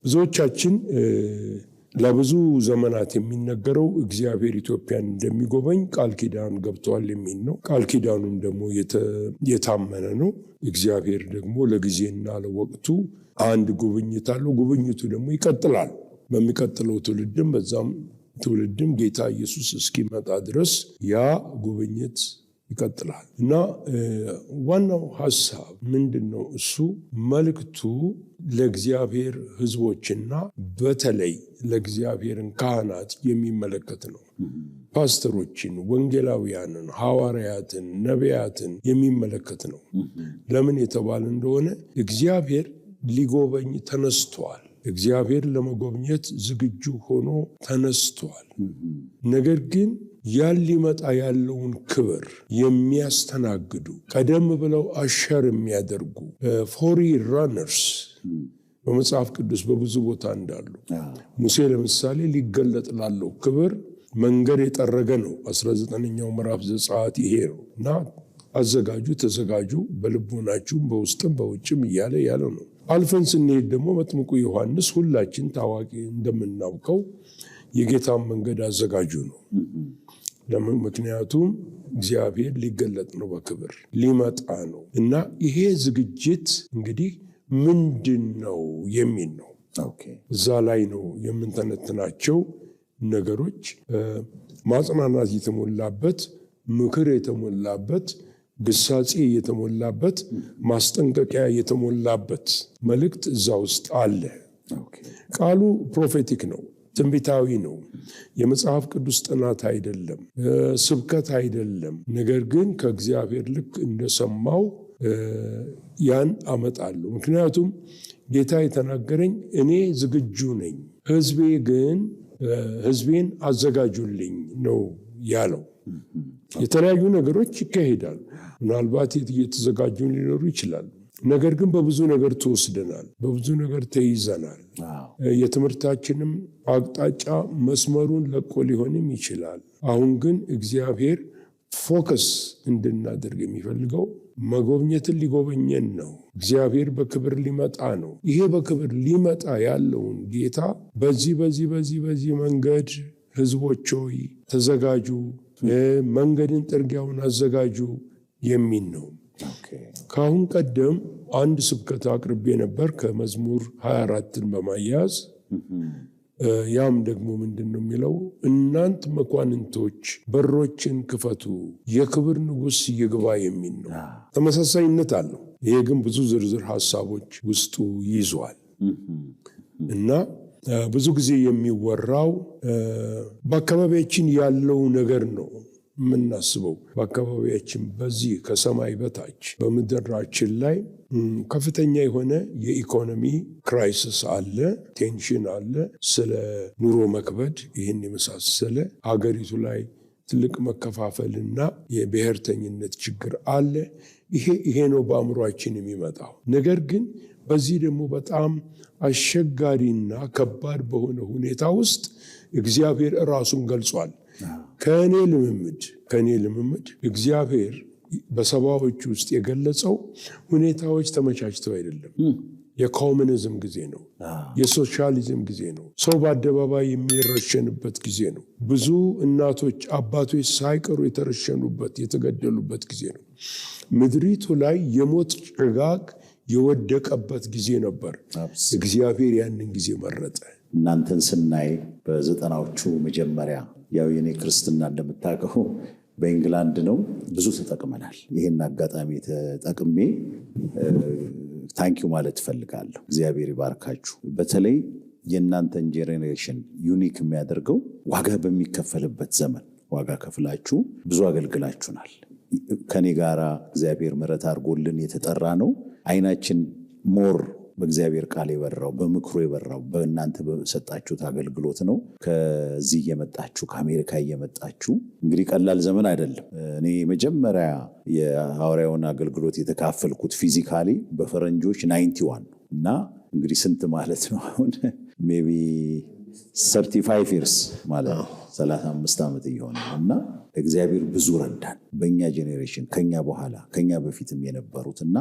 ብዙዎቻችን ለብዙ ዘመናት የሚነገረው እግዚአብሔር ኢትዮጵያን እንደሚጎበኝ ቃል ኪዳን ገብቷል የሚል ነው። ቃል ኪዳኑም ደግሞ የታመነ ነው። እግዚአብሔር ደግሞ ለጊዜና ለወቅቱ አንድ ጉብኝት አለው። ጉብኝቱ ደግሞ ይቀጥላል። በሚቀጥለው ትውልድም በዛም ትውልድም ጌታ ኢየሱስ እስኪመጣ ድረስ ያ ጉብኝት ይቀጥላል እና ዋናው ሐሳብ ምንድነው? እሱ መልእክቱ ለእግዚአብሔር ሕዝቦችና በተለይ ለእግዚአብሔርን ካህናት የሚመለከት ነው። ፓስተሮችን፣ ወንጌላውያንን፣ ሐዋርያትን፣ ነቢያትን የሚመለከት ነው። ለምን የተባለ እንደሆነ እግዚአብሔር ሊጎበኝ ተነስቷል። እግዚአብሔር ለመጎብኘት ዝግጁ ሆኖ ተነስቷል። ነገር ግን ያን ሊመጣ ያለውን ክብር የሚያስተናግዱ ቀደም ብለው አሸር የሚያደርጉ ፎሪ ራነርስ በመጽሐፍ ቅዱስ በብዙ ቦታ እንዳሉ ሙሴ ለምሳሌ ሊገለጥ ላለው ክብር መንገድ የጠረገ ነው። 19ኛው ምዕራፍ ዘጸአት ይሄ ነው እና አዘጋጁ፣ ተዘጋጁ በልቦናችሁም በውስጥም በውጭም እያለ ያለው ነው። አልፈን ስንሄድ ደግሞ መጥምቁ ዮሐንስ ሁላችን ታዋቂ እንደምናውቀው የጌታን መንገድ አዘጋጁ ነው። ለምን? ምክንያቱም እግዚአብሔር ሊገለጥ ነው፣ በክብር ሊመጣ ነው እና ይሄ ዝግጅት እንግዲህ ምንድን ነው የሚል ነው። እዛ ላይ ነው የምንተነትናቸው ነገሮች። ማጽናናት የተሞላበት፣ ምክር የተሞላበት፣ ግሳጼ የተሞላበት፣ ማስጠንቀቂያ የተሞላበት መልእክት እዛ ውስጥ አለ። ቃሉ ፕሮፌቲክ ነው፣ ትንቢታዊ ነው። የመጽሐፍ ቅዱስ ጥናት አይደለም፣ ስብከት አይደለም። ነገር ግን ከእግዚአብሔር ልክ እንደሰማው ያን አመጣለሁ። ምክንያቱም ጌታ የተናገረኝ እኔ ዝግጁ ነኝ፣ ሕዝቤን አዘጋጁልኝ ነው ያለው። የተለያዩ ነገሮች ይካሄዳሉ። ምናልባት እየተዘጋጁ ሊኖሩ ይችላሉ። ነገር ግን በብዙ ነገር ተወስደናል፣ በብዙ ነገር ተይዘናል። የትምህርታችንም አቅጣጫ መስመሩን ለቆ ሊሆንም ይችላል። አሁን ግን እግዚአብሔር ፎከስ እንድናደርግ የሚፈልገው መጎብኘትን ሊጎበኘን ነው። እግዚአብሔር በክብር ሊመጣ ነው። ይሄ በክብር ሊመጣ ያለውን ጌታ በዚህ መንገድ ሕዝቦች ሆይ ተዘጋጁ፣ መንገድን ጥርጊያውን አዘጋጁ የሚል ነው። ከአሁን ቀደም አንድ ስብከት አቅርቤ ነበር ከመዝሙር 24ን በማያያዝ ያም ደግሞ ምንድን ነው የሚለው? እናንት መኳንንቶች በሮችን ክፈቱ፣ የክብር ንጉሥ ይግባ የሚል ነው። ተመሳሳይነት አለው። ይሄ ግን ብዙ ዝርዝር ሐሳቦች ውስጡ ይዟል እና ብዙ ጊዜ የሚወራው በአካባቢያችን ያለው ነገር ነው የምናስበው። በአካባቢያችን በዚህ ከሰማይ በታች በምድራችን ላይ ከፍተኛ የሆነ የኢኮኖሚ ክራይሲስ አለ፣ ቴንሽን አለ፣ ስለ ኑሮ መክበድ ይህን የመሳሰለ ሀገሪቱ ላይ ትልቅ መከፋፈልና የብሔርተኝነት ችግር አለ። ይሄ ነው በአእምሯችን የሚመጣው። ነገር ግን በዚህ ደግሞ በጣም አስቸጋሪና ከባድ በሆነ ሁኔታ ውስጥ እግዚአብሔር ራሱን ገልጿል። ከእኔ ልምምድ እግዚአብሔር በሰባዎቹ ውስጥ የገለጸው ሁኔታዎች ተመቻችተው አይደለም። የኮሙኒዝም ጊዜ ነው፣ የሶሻሊዝም ጊዜ ነው፣ ሰው በአደባባይ የሚረሸንበት ጊዜ ነው፣ ብዙ እናቶች አባቶች ሳይቀሩ የተረሸኑበት የተገደሉበት ጊዜ ነው። ምድሪቱ ላይ የሞት ጭጋግ የወደቀበት ጊዜ ነበር። እግዚአብሔር ያንን ጊዜ መረጠ። እናንተን ስናይ በዘጠናዎቹ መጀመሪያ ያው የኔ ክርስትና እንደምታውቀው በእንግላንድ ነው። ብዙ ተጠቅመናል። ይህን አጋጣሚ ተጠቅሜ ታንኪዩ ማለት እፈልጋለሁ። እግዚአብሔር ይባርካችሁ። በተለይ የእናንተን ጄኔሬሽን ዩኒክ የሚያደርገው ዋጋ በሚከፈልበት ዘመን ዋጋ ከፍላችሁ ብዙ አገልግላችሁናል። ከኔ ጋራ እግዚአብሔር ምሕረት አድርጎልን የተጠራ ነው። አይናችን ሞር በእግዚአብሔር ቃል የበራው በምክሩ የበራው በእናንተ በሰጣችሁት አገልግሎት ነው። ከዚህ የመጣችሁ ከአሜሪካ የመጣችሁ እንግዲህ ቀላል ዘመን አይደለም። እኔ መጀመሪያ የሐዋርያውን አገልግሎት የተካፈልኩት ፊዚካሊ በፈረንጆች 91 ነው እና እንግዲህ ስንት ማለት ነው አሁን ሜይ ቢ 35 years ማለት ነው 35 ዓመት እየሆነ እና እግዚአብሔር ብዙ ረዳን። በእኛ ጄኔሬሽን ከኛ በኋላ ከኛ በፊትም የነበሩትና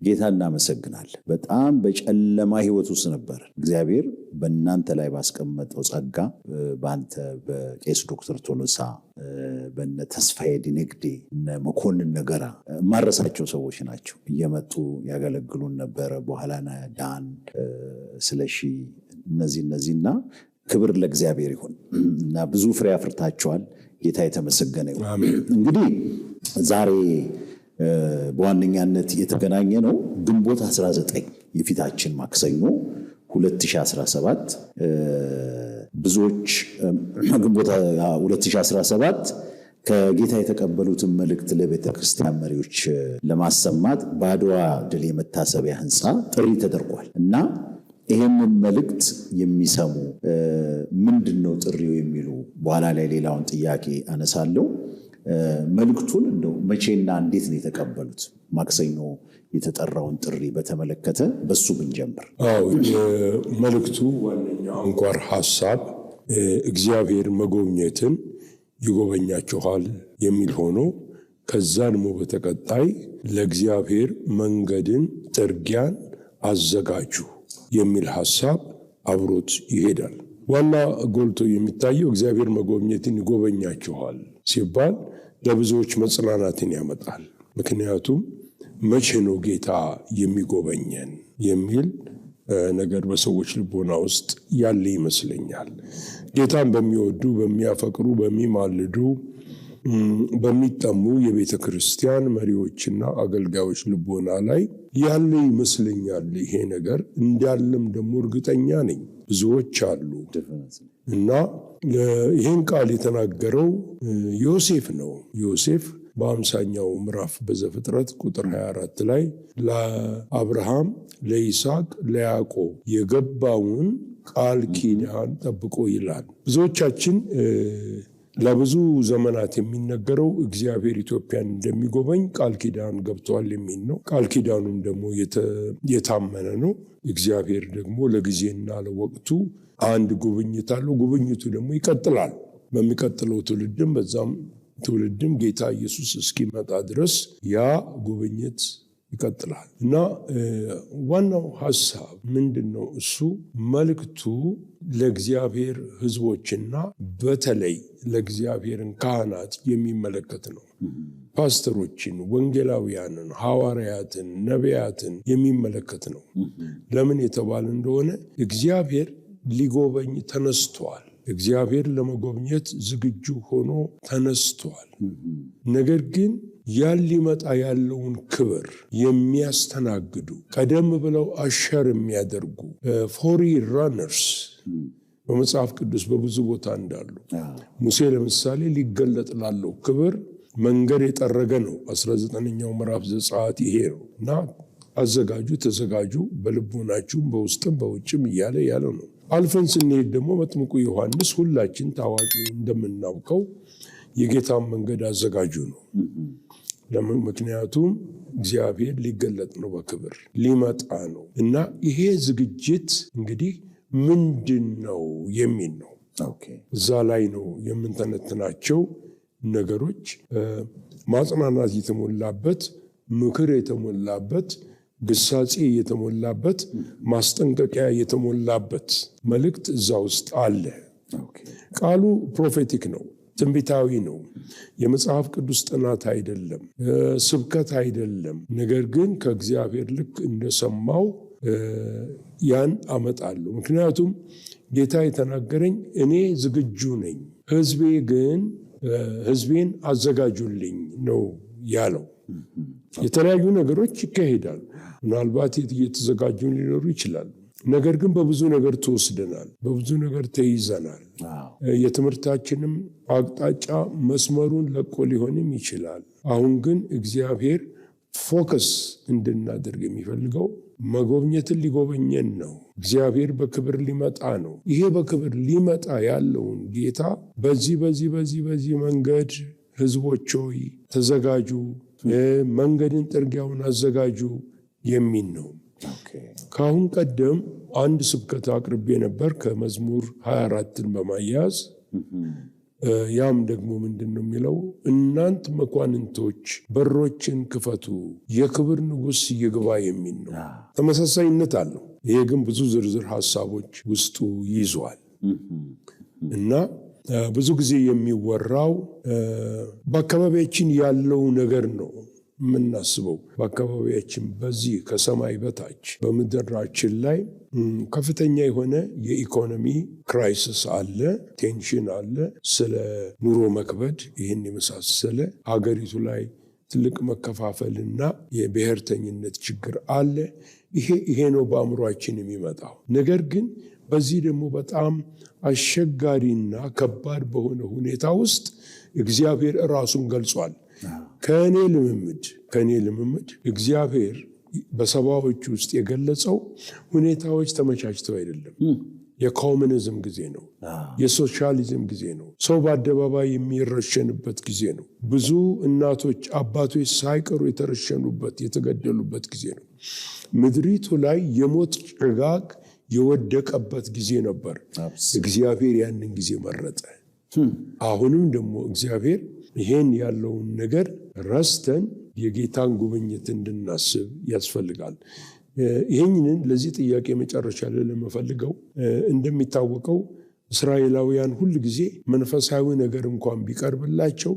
ጌታ እናመሰግናለን። በጣም በጨለማ ህይወት ውስጥ ነበር። እግዚአብሔር በእናንተ ላይ ባስቀመጠው ጸጋ በአንተ በቄስ ዶክተር ቶሎሳ በነ ተስፋዬ ዲነግዴ እነ መኮንን ነገራ ማረሳቸው ሰዎች ናቸው እየመጡ ያገለግሉን ነበረ። በኋላ ዳን ስለሺ እነዚህና ክብር ለእግዚአብሔር ይሁን እና ብዙ ፍሬ አፍርታቸዋል። ጌታ የተመሰገነ ይሁን። እንግዲህ ዛሬ በዋነኛነት የተገናኘ ነው ግንቦት 19 የፊታችን ማክሰኞ 2017 ብዙዎች ግንቦት 2017 ከጌታ የተቀበሉትን መልእክት ለቤተ ክርስቲያን መሪዎች ለማሰማት በአድዋ ድል የመታሰቢያ ህንፃ ጥሪ ተደርጓል እና ይህንን መልእክት የሚሰሙ ምንድነው ጥሪው የሚሉ በኋላ ላይ ሌላውን ጥያቄ አነሳለሁ። መልእክቱን እንደው መቼና እንዴት ነው የተቀበሉት? ማክሰኞ የተጠራውን ጥሪ በተመለከተ በሱ ብንጀምር። መልእክቱ ዋነኛ አንኳር ሐሳብ እግዚአብሔር መጎብኘትን ይጎበኛችኋል የሚል ሆኖ ከዛ ደግሞ በተቀጣይ ለእግዚአብሔር መንገድን ጥርጊያን አዘጋጁ የሚል ሐሳብ አብሮት ይሄዳል። ዋና ጎልቶ የሚታየው እግዚአብሔር መጎብኘትን ይጎበኛችኋል ሲባል ለብዙዎች መጽናናትን ያመጣል። ምክንያቱም መቼ ነው ጌታ የሚጎበኘን የሚል ነገር በሰዎች ልቦና ውስጥ ያለ ይመስለኛል። ጌታን በሚወዱ በሚያፈቅሩ፣ በሚማልዱ፣ በሚጠሙ የቤተ ክርስቲያን መሪዎችና አገልጋዮች ልቦና ላይ ያለ ይመስለኛል። ይሄ ነገር እንዳለም ደግሞ እርግጠኛ ነኝ። ብዙዎች አሉ እና ይህን ቃል የተናገረው ዮሴፍ ነው። ዮሴፍ በ50ኛው ምዕራፍ በዘፍጥረት ቁጥር 24 ላይ ለአብርሃም፣ ለይስሐቅ፣ ለያዕቆብ የገባውን ቃል ኪዳን ጠብቆ ይላል። ብዙዎቻችን ለብዙ ዘመናት የሚነገረው እግዚአብሔር ኢትዮጵያን እንደሚጎበኝ ቃል ኪዳን ገብቷል የሚል ነው። ቃል ኪዳኑም ደግሞ የታመነ ነው። እግዚአብሔር ደግሞ ለጊዜና ለወቅቱ አንድ ጉብኝት አለው። ጉብኝቱ ደግሞ ይቀጥላል። በሚቀጥለው ትውልድም በዛም ትውልድም ጌታ ኢየሱስ እስኪመጣ ድረስ ያ ጉብኝት ይቀጥላል እና ዋናው ሐሳብ ምንድን ነው? እሱ መልእክቱ ለእግዚአብሔር ሕዝቦችና በተለይ ለእግዚአብሔርን ካህናት የሚመለከት ነው። ፓስተሮችን፣ ወንጌላውያንን፣ ሐዋርያትን፣ ነቢያትን የሚመለከት ነው። ለምን የተባለ እንደሆነ እግዚአብሔር ሊጎበኝ ተነስቷል። እግዚአብሔር ለመጎብኘት ዝግጁ ሆኖ ተነስቷል። ነገር ግን ያን ሊመጣ ያለውን ክብር የሚያስተናግዱ ቀደም ብለው አሸር የሚያደርጉ ፎሪ ራነርስ በመጽሐፍ ቅዱስ በብዙ ቦታ እንዳሉ ሙሴ ለምሳሌ ሊገለጥ ላለው ክብር መንገድ የጠረገ ነው። 19ኛው ምዕራፍ ዘጸአት ይሄ ነው እና አዘጋጁ፣ ተዘጋጁ በልቦናችሁም በውስጥም በውጭም እያለ ያለው ነው። አልፈን ስንሄድ ደግሞ መጥምቁ ዮሐንስ ሁላችን ታዋቂ እንደምናውቀው የጌታን መንገድ አዘጋጁ ነው። ለምን? ምክንያቱም እግዚአብሔር ሊገለጥ ነው፣ በክብር ሊመጣ ነው እና ይሄ ዝግጅት እንግዲህ ምንድን ነው የሚል ነው። እዛ ላይ ነው የምንተነትናቸው ነገሮች። ማጽናናት የተሞላበት፣ ምክር የተሞላበት፣ ግሳጼ የተሞላበት፣ ማስጠንቀቂያ የተሞላበት መልእክት እዛ ውስጥ አለ። ቃሉ ፕሮፌቲክ ነው፣ ትንቢታዊ ነው። የመጽሐፍ ቅዱስ ጥናት አይደለም፣ ስብከት አይደለም። ነገር ግን ከእግዚአብሔር ልክ እንደሰማው ያን አመጣለሁ። ምክንያቱም ጌታ የተናገረኝ እኔ ዝግጁ ነኝ፣ ሕዝቤን አዘጋጁልኝ ነው ያለው። የተለያዩ ነገሮች ይካሄዳሉ። ምናልባት እየተዘጋጁ ሊኖሩ ይችላሉ። ነገር ግን በብዙ ነገር ተወስደናል፣ በብዙ ነገር ተይዘናል። የትምህርታችንም አቅጣጫ መስመሩን ለቆ ሊሆንም ይችላል። አሁን ግን እግዚአብሔር ፎከስ እንድናደርግ የሚፈልገው መጎብኘትን ሊጎበኘን ነው። እግዚአብሔር በክብር ሊመጣ ነው። ይሄ በክብር ሊመጣ ያለውን ጌታ በዚህ መንገድ ሕዝቦች ሆይ ተዘጋጁ፣ መንገድን ጥርጊያውን አዘጋጁ የሚል ነው። ከአሁን ቀደም አንድ ስብከት አቅርቤ ነበር ከመዝሙር 24ን በማያያዝ ያም ደግሞ ምንድን ነው የሚለው? እናንት መኳንንቶች በሮችን ክፈቱ፣ የክብር ንጉሥ ይግባ የሚል ነው። ተመሳሳይነት አለው። ይሄ ግን ብዙ ዝርዝር ሀሳቦች ውስጡ ይይዘዋል እና ብዙ ጊዜ የሚወራው በአካባቢያችን ያለው ነገር ነው የምናስበው። በአካባቢያችን በዚህ ከሰማይ በታች በምድራችን ላይ ከፍተኛ የሆነ የኢኮኖሚ ክራይሲስ አለ፣ ቴንሽን አለ፣ ስለ ኑሮ መክበድ፣ ይህን የመሳሰለ ሀገሪቱ ላይ ትልቅ መከፋፈልና የብሔርተኝነት ችግር አለ። ይሄ ነው በአእምሯችን የሚመጣው ነገር። ግን በዚህ ደግሞ በጣም አስቸጋሪና ከባድ በሆነ ሁኔታ ውስጥ እግዚአብሔር ራሱን ገልጿል። ከእኔ ልምምድ እግዚአብሔር በሰባዎቹ ውስጥ የገለጸው ሁኔታዎች ተመቻችተው አይደለም። የኮሙኒዝም ጊዜ ነው። የሶሻሊዝም ጊዜ ነው። ሰው በአደባባይ የሚረሸንበት ጊዜ ነው። ብዙ እናቶች፣ አባቶች ሳይቀሩ የተረሸኑበት፣ የተገደሉበት ጊዜ ነው። ምድሪቱ ላይ የሞት ጭጋግ የወደቀበት ጊዜ ነበር። እግዚአብሔር ያንን ጊዜ መረጠ። አሁንም ደግሞ እግዚአብሔር ይሄን ያለውን ነገር ረስተን የጌታን ጉብኝት እንድናስብ ያስፈልጋል። ይህንን ለዚህ ጥያቄ መጨረሻ ላይ ለመፈልገው እንደሚታወቀው እስራኤላውያን ሁል ጊዜ መንፈሳዊ ነገር እንኳን ቢቀርብላቸው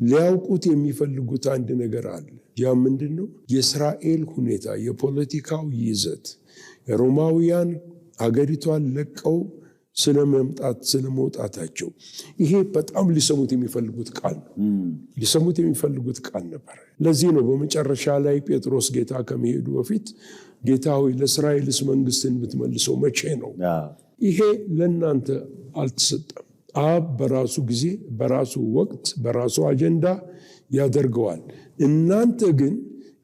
ሊያውቁት የሚፈልጉት አንድ ነገር አለ። ያ ምንድን ነው? የእስራኤል ሁኔታ፣ የፖለቲካው ይዘት፣ ሮማውያን አገሪቷን ለቀው ስለመውጣታቸው ይሄ በጣም ሊሰሙት የሚፈልጉት ቃል ነው። ሊሰሙት የሚፈልጉት ቃል ነበር። ለዚህ ነው በመጨረሻ ላይ ጴጥሮስ ጌታ ከመሄዱ በፊት ጌታ ሆይ ለእስራኤልስ መንግስትን የምትመልሰው መቼ ነው? ይሄ ለእናንተ አልተሰጠም። አብ በራሱ ጊዜ፣ በራሱ ወቅት፣ በራሱ አጀንዳ ያደርገዋል። እናንተ ግን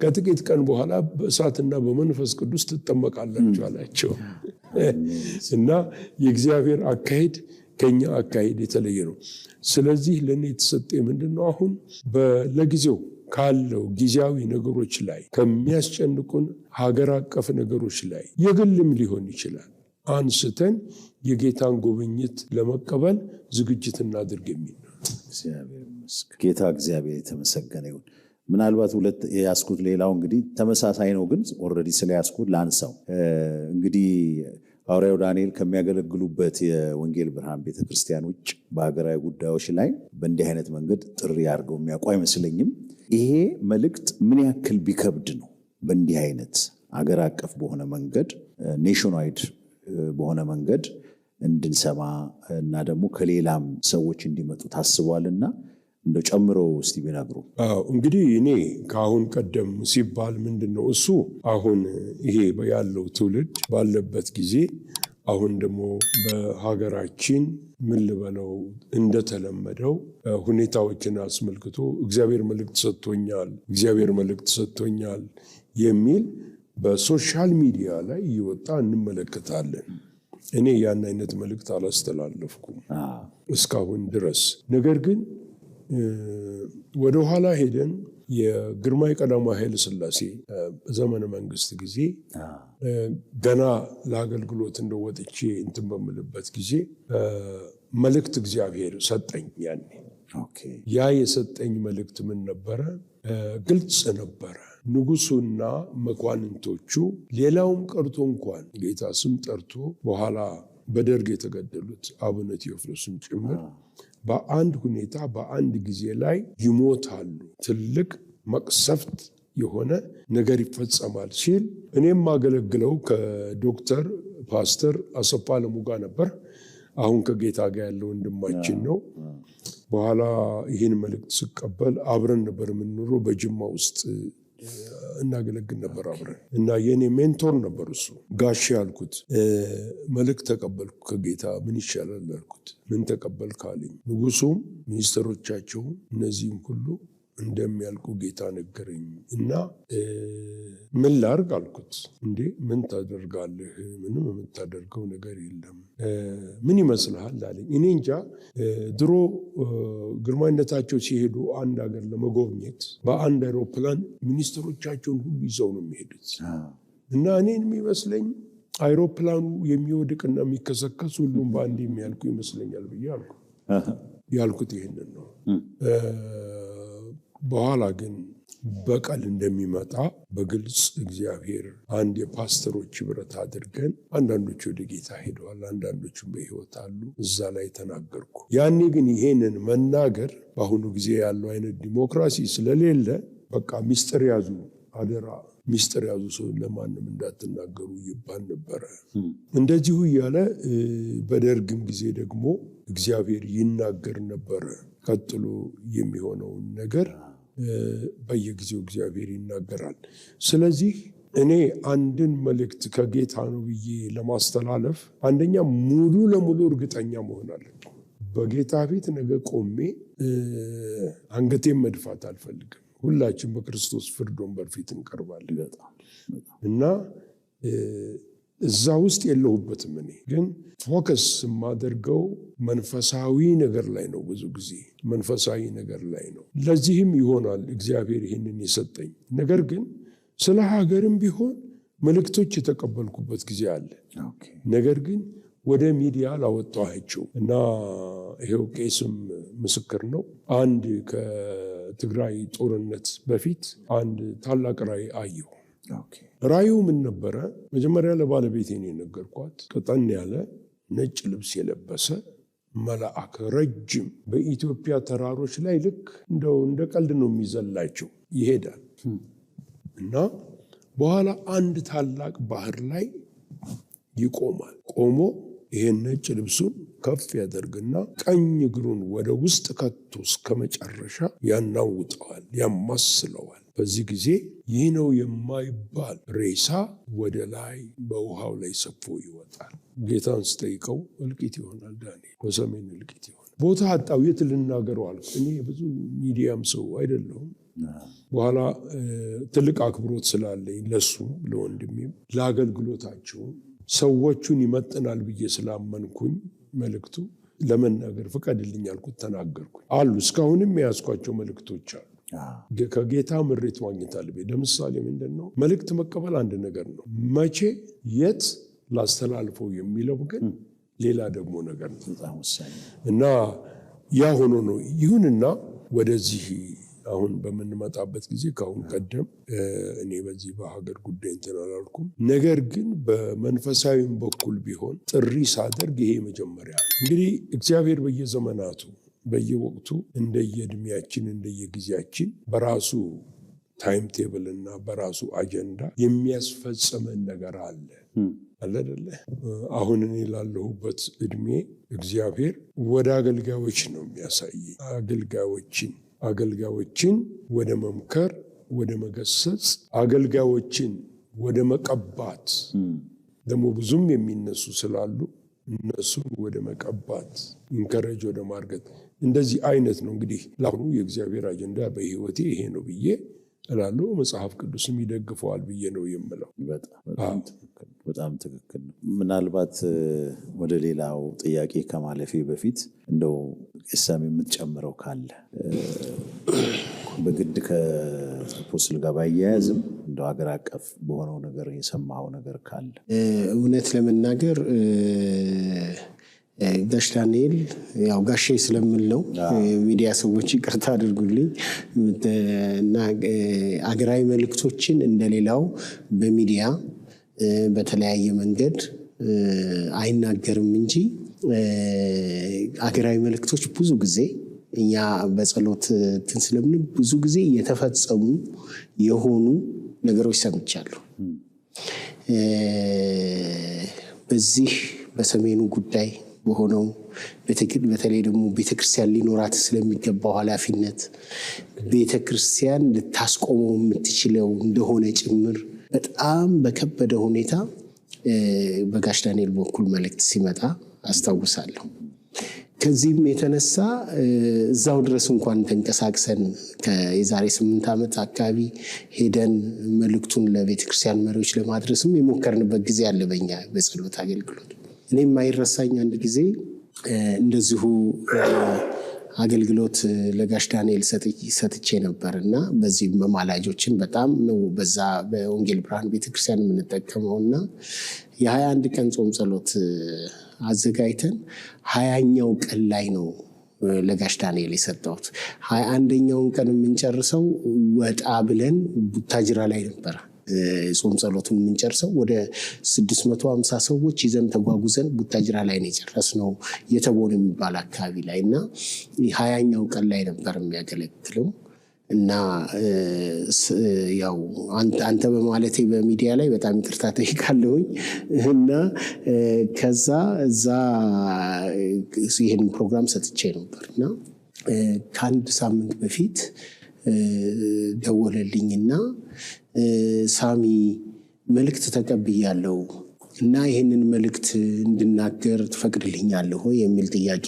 ከጥቂት ቀን በኋላ በእሳትና በመንፈስ ቅዱስ ትጠመቃላችሁ አላቸው። እና የእግዚአብሔር አካሄድ ከኛ አካሄድ የተለየ ነው። ስለዚህ ለእኔ የተሰጠ ምንድን ነው? አሁን ለጊዜው ካለው ጊዜያዊ ነገሮች ላይ ከሚያስጨንቁን ሀገር አቀፍ ነገሮች ላይ የግልም ሊሆን ይችላል አንስተን የጌታን ጉብኝት ለመቀበል ዝግጅት እናድርግ የሚል ነው። ጌታ እግዚአብሔር የተመሰገነ ይሁን። ምናልባት ሁለት ያስኩት ሌላው እንግዲህ ተመሳሳይ ነው፣ ግን ኦልሬዲ ስለ ያስኩት ላንሳው። እንግዲህ ሐዋርያው ዳንኤል ከሚያገለግሉበት የወንጌል ብርሃን ቤተክርስቲያን ውጭ በሀገራዊ ጉዳዮች ላይ በእንዲህ አይነት መንገድ ጥሪ አድርገው የሚያውቁ አይመስለኝም። ይሄ መልእክት ምን ያክል ቢከብድ ነው በእንዲህ አይነት አገር አቀፍ በሆነ መንገድ ኔሽንዋይድ በሆነ መንገድ እንድንሰማ እና ደግሞ ከሌላም ሰዎች እንዲመጡ ታስቧልና እንደው ጨምረው እስቲ ቢነግሩ። እንግዲህ እኔ ከአሁን ቀደም ሲባል ምንድነው እሱ አሁን ይሄ ያለው ትውልድ ባለበት ጊዜ አሁን ደግሞ በሀገራችን ምን ልበለው እንደተለመደው ሁኔታዎችን አስመልክቶ እግዚአብሔር መልእክት ሰጥቶኛል የሚል በሶሻል ሚዲያ ላይ እየወጣ እንመለከታለን። እኔ ያን አይነት መልእክት አላስተላለፍኩም እስካሁን ድረስ። ነገር ግን ወደ ኋላ ሄደን የግርማዊ ቀዳማዊ ኃይለ ሥላሴ ዘመነ መንግስት ጊዜ ገና ለአገልግሎት እንደወጥቼ እንትን በምልበት ጊዜ መልእክት እግዚአብሔር ሰጠኝ። ያኔ ያ የሰጠኝ መልእክት ምን ነበረ? ግልጽ ነበረ። ንጉሱና መኳንንቶቹ ሌላውም ቀርቶ እንኳን ጌታ ስም ጠርቶ በኋላ በደርግ የተገደሉት አቡነ ቴዎፍሎስም ጭምር በአንድ ሁኔታ በአንድ ጊዜ ላይ ይሞታሉ፣ ትልቅ መቅሰፍት የሆነ ነገር ይፈጸማል ሲል እኔም ማገለግለው ከዶክተር ፓስተር አሰፋ አለሙ ጋር ነበር። አሁን ከጌታ ጋር ያለው ወንድማችን ነው። በኋላ ይህን መልእክት ስቀበል አብረን ነበር የምንኖረው። በጅማ ውስጥ እናገለግል ነበር አብረን እና የኔ ሜንቶር ነበር እሱ። ጋሼ አልኩት፣ መልእክት ተቀበልኩ ከጌታ፣ ምን ይሻላል አልኩት። ምን ተቀበልክ አለኝ። ንጉሱም ሚኒስትሮቻቸውም እነዚህም ሁሉ እንደሚያልቁ ጌታ ነገረኝ እና ምን ላርግ አልኩት። እንዴ ምን ታደርጋለህ? ምንም የምታደርገው ነገር የለም። ምን ይመስልሃል አለኝ። እኔ እንጃ። ድሮ ግርማዊነታቸው ሲሄዱ አንድ ሀገር ለመጎብኘት በአንድ አይሮፕላን ሚኒስትሮቻቸውን ሁሉ ይዘው ነው የሚሄዱት እና እኔን የሚመስለኝ አይሮፕላኑ የሚወድቅና የሚከሰከስ ሁሉም በአንድ የሚያልቁ ይመስለኛል ብዬ አልኩ። ያልኩት ይህንን ነው። በኋላ ግን በቀል እንደሚመጣ በግልጽ እግዚአብሔር አንድ የፓስተሮች ህብረት አድርገን አንዳንዶቹ ወደ ጌታ ሄደዋል፣ አንዳንዶቹም በህይወት አሉ። እዛ ላይ ተናገርኩ። ያኔ ግን ይሄንን መናገር በአሁኑ ጊዜ ያለው አይነት ዲሞክራሲ ስለሌለ በቃ ሚስጥር ያዙ፣ አደራ ሚስጥር ያዙ፣ ሰው ለማንም እንዳትናገሩ ይባል ነበረ። እንደዚሁ እያለ በደርግም ጊዜ ደግሞ እግዚአብሔር ይናገር ነበረ። ቀጥሎ የሚሆነውን ነገር በየጊዜው እግዚአብሔር ይናገራል። ስለዚህ እኔ አንድን መልእክት ከጌታ ነው ብዬ ለማስተላለፍ አንደኛ ሙሉ ለሙሉ እርግጠኛ መሆን አለብኝ። በጌታ ፊት ነገ ቆሜ አንገቴን መድፋት አልፈልግም። ሁላችን በክርስቶስ ፍርድ ወንበር ፊት እንቀርባለን እና እዛ ውስጥ የለሁበትም። እኔ ግን ፎከስ የማደርገው መንፈሳዊ ነገር ላይ ነው። ብዙ ጊዜ መንፈሳዊ ነገር ላይ ነው። ለዚህም ይሆናል እግዚአብሔር ይህንን የሰጠኝ። ነገር ግን ስለ ሀገርም ቢሆን መልእክቶች የተቀበልኩበት ጊዜ አለ። ነገር ግን ወደ ሚዲያ ላወጣኋቸው እና ይሄው ቄስም ምስክር ነው። አንድ ከትግራይ ጦርነት በፊት አንድ ታላቅ ራእይ አየሁ። ራእዩ ምን ነበረ? መጀመሪያ ለባለቤቴ ነው የነገርኳት። ቀጠን ያለ ነጭ ልብስ የለበሰ መልአክ ረጅም በኢትዮጵያ ተራሮች ላይ ልክ እንደ ቀልድ ነው የሚዘላቸው ይሄዳል እና በኋላ አንድ ታላቅ ባህር ላይ ይቆማል። ቆሞ ይሄን ነጭ ልብሱን ከፍ ያደርግና ቀኝ እግሩን ወደ ውስጥ ከቶ እስከ መጨረሻ ያናውጠዋል፣ ያማስለዋል። በዚህ ጊዜ ይህ ነው የማይባል ሬሳ ወደ ላይ በውሃው ላይ ሰፎ ይወጣል። ጌታን ስጠይቀው እልቂት ይሆናል ዳንኤል፣ በሰሜን እልቂት ይሆናል። ቦታ አጣው፣ የት ልናገረው አልኩ። እኔ ብዙ ሚዲያም ሰው አይደለሁም። በኋላ ትልቅ አክብሮት ስላለኝ ለሱ ለወንድሜም ለአገልግሎታቸውም ሰዎቹን ይመጥናል ብዬ ስላመንኩኝ መልእክቱ ለመናገር ፍቀድልኝ አልኩት። ተናገርኩኝ። አሉ እስካሁንም የያዝኳቸው መልእክቶች አሉ። ከጌታ ምሬት ማግኘት አለብኝ። ለምሳሌ ምንድን ነው መልእክት መቀበል አንድ ነገር ነው። መቼ የት ላስተላልፈው የሚለው ግን ሌላ ደግሞ ነገር ነው እና ያ ሆኖ ነው። ይሁንና ወደዚህ አሁን በምንመጣበት ጊዜ ከአሁን ቀደም እኔ በዚህ በሀገር ጉዳይ እንትን አላልኩም። ነገር ግን በመንፈሳዊም በኩል ቢሆን ጥሪ ሳደርግ ይሄ መጀመሪያ እንግዲህ እግዚአብሔር በየዘመናቱ በየወቅቱ እንደየእድሜያችን እንደየጊዜያችን በራሱ ታይም ቴብል እና በራሱ አጀንዳ የሚያስፈጽመን ነገር አለ አይደለ? አሁን እኔ ላለሁበት እድሜ እግዚአብሔር ወደ አገልጋዮች ነው የሚያሳየኝ። አገልጋዮችን ወደ መምከር፣ ወደ መገሰጽ፣ አገልጋዮችን ወደ መቀባት ደግሞ ብዙም የሚነሱ ስላሉ እነሱን ወደ መቀባት ኢንከሬጅ ወደ ማርገት እንደዚህ አይነት ነው። እንግዲህ ለአሁኑ የእግዚአብሔር አጀንዳ በህይወቴ ይሄ ነው ብዬ እላለሁ። መጽሐፍ ቅዱስም ይደግፈዋል ብዬ ነው የምለው። በጣም ትክክል ነው። ምናልባት ወደ ሌላው ጥያቄ ከማለፌ በፊት እንደው እሳም የምትጨምረው ካለ በግድ ከአፖስትል ጋር ባያያዝም እንደው ሀገር አቀፍ በሆነው ነገር የሰማው ነገር ካለ። እውነት ለመናገር ጋሽ ዳንኤል ያው ጋሼ ስለምል ነው ሚዲያ ሰዎች ይቅርታ አድርጉልኝ እና አገራዊ መልእክቶችን እንደሌላው በሚዲያ በተለያየ መንገድ አይናገርም እንጂ አገራዊ መልእክቶች ብዙ ጊዜ እኛ በጸሎት እንትን ስለምን ብዙ ጊዜ የተፈጸሙ የሆኑ ነገሮች ሰምቻለሁ። በዚህ በሰሜኑ ጉዳይ በሆነው በተለይ ደግሞ ቤተክርስቲያን ሊኖራት ስለሚገባው ኃላፊነት ቤተክርስቲያን ልታስቆመው የምትችለው እንደሆነ ጭምር በጣም በከበደ ሁኔታ በጋሽ ዳንኤል በኩል መልእክት ሲመጣ አስታውሳለሁ። ከዚህም የተነሳ እዛው ድረስ እንኳን ተንቀሳቅሰን የዛሬ 8 ዓመት አካባቢ ሄደን መልእክቱን ለቤተክርስቲያን መሪዎች ለማድረስም የሞከርንበት ጊዜ አለ በእኛ በጸሎት አገልግሎት። እኔ የማይረሳኝ አንድ ጊዜ እንደዚሁ አገልግሎት ለጋሽ ዳንኤል ሰጥቼ ነበር እና በዚህም በማላጆችን በጣም ነው በዛ በወንጌል ብርሃን ቤተክርስቲያን የምንጠቀመው እና የ21 ቀን ጾም ጸሎት አዘጋጅተን 20ኛው ቀን ላይ ነው ለጋሽ ዳንኤል የሰጠሁት። 21ኛውን ቀን የምንጨርሰው ወጣ ብለን ቡታጅራ ላይ ነበረ ጾም ጸሎቱን የምንጨርሰው። ወደ 650 ሰዎች ይዘን ተጓጉዘን ቡታጅራ ላይ ነው የጨረስነው የተቦነ የሚባል አካባቢ ላይ እና 20ኛው ቀን ላይ ነበር የሚያገለግለው እና ያው አንተ በማለቴ በሚዲያ ላይ በጣም ይቅርታ ጠይቃለሁኝ። እና ከዛ እዛ ይህን ፕሮግራም ሰጥቼ ነበር እና ከአንድ ሳምንት በፊት ደወለልኝና ሳሚ መልእክት ተቀብያለሁ እና ይህንን መልእክት እንድናገር ትፈቅድልኛለህ የሚል ጥያቄ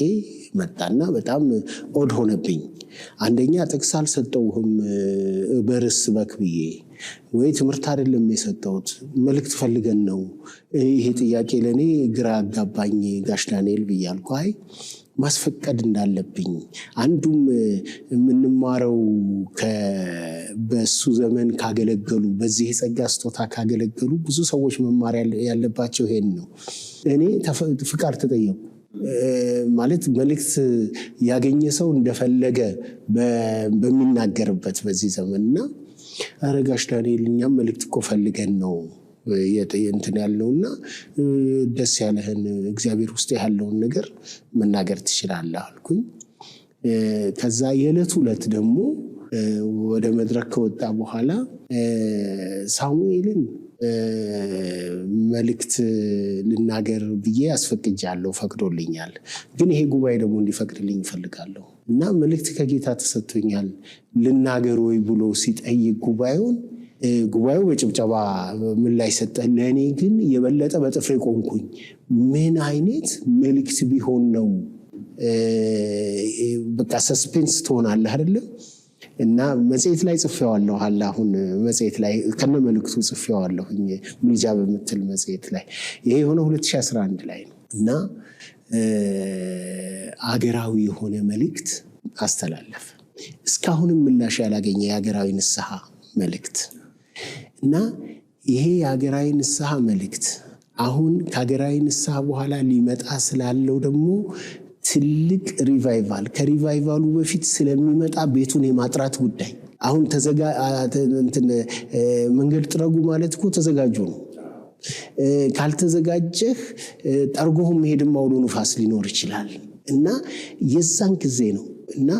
መጣና በጣም ኦድ ሆነብኝ። አንደኛ ጥቅስ አልሰጠውህም በርስ በክብዬ ወይ ትምህርት አይደለም የሰጠሁት መልእክት ፈልገን ነው። ይሄ ጥያቄ ለእኔ ግራ አጋባኝ ጋሽ ዳንኤል ብያልኩ። አይ ማስፈቀድ እንዳለብኝ አንዱም የምንማረው በሱ ዘመን ካገለገሉ በዚህ የጸጋ ስጦታ ካገለገሉ ብዙ ሰዎች መማር ያለባቸው ይሄን ነው። እኔ ፍቃድ ተጠየቁ ማለት መልእክት ያገኘ ሰው እንደፈለገ በሚናገርበት በዚህ ዘመንና ኧረ ጋሽ ዳንኤል እኛም መልእክት እኮ ፈልገን ነው እንትን ያለውና ደስ ያለህን እግዚአብሔር ውስጥ ያለውን ነገር መናገር ትችላለህ አልኩኝ። ከዛ የዕለት ዕለት ደግሞ ወደ መድረክ ከወጣ በኋላ ሳሙኤልን መልእክት ልናገር ብዬ አስፈቅጃለሁ፣ ፈቅዶልኛል። ግን ይሄ ጉባኤ ደግሞ እንዲፈቅድልኝ እፈልጋለሁ እና መልእክት ከጌታ ተሰጥቶኛል ልናገር ወይ ብሎ ሲጠይቅ ጉባኤው በጭብጨባ ምላሽ ሰጠ። ለእኔ ግን የበለጠ በጥፍሬ ቆምኩኝ። ምን አይነት መልእክት ቢሆን ነው? በቃ ሰስፔንስ ትሆናለህ አይደለም? እና መጽሔት ላይ ጽፌዋለሁ። አሁን መጽሔት ላይ ከነ መልእክቱ ጽፌዋለሁ፣ ምልጃ በምትል መጽሔት ላይ። ይሄ የሆነው 2011 ላይ ነው እና አገራዊ የሆነ መልእክት አስተላለፈ። እስካሁንም ምላሽ ያላገኘ የሀገራዊ ንስሐ መልእክት እና ይሄ የሀገራዊ ንስሐ መልእክት አሁን ከሀገራዊ ንስሐ በኋላ ሊመጣ ስላለው ደግሞ ትልቅ ሪቫይቫል ከሪቫይቫሉ በፊት ስለሚመጣ ቤቱን የማጥራት ጉዳይ አሁን መንገድ ጥረጉ ማለት እኮ ተዘጋጁ ነው። ካልተዘጋጀህ ጠርጎህም መሄድም አውሎ ንፋስ ሊኖር ይችላል እና የዛን ጊዜ ነው እና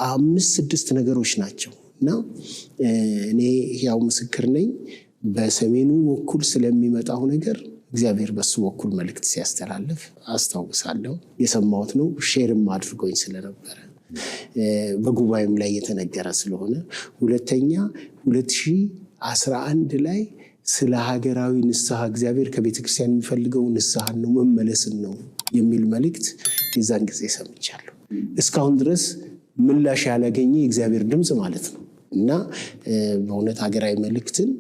5-6 ነገሮች ናቸው እና እኔ ያው ምስክር ነኝ። በሰሜኑ በኩል ስለሚመጣው ነገር እግዚአብሔር በሱ በኩል መልእክት ሲያስተላልፍ አስታውሳለሁ። የሰማሁት ነው፣ ሼርም አድርጎኝ ስለነበረ በጉባኤም ላይ የተነገረ ስለሆነ። ሁለተኛ 2011 ላይ ስለ ሀገራዊ ንስሐ እግዚአብሔር ከቤተክርስቲያን የሚፈልገው ንስሐን ነው፣ መመለስን ነው የሚል መልእክት የዛን ጊዜ ሰምቻለሁ። እስካሁን ድረስ ምላሽ ያላገኘ የእግዚአብሔር ድምፅ ማለት ነው እና በእውነት ሀገራዊ መልእክትን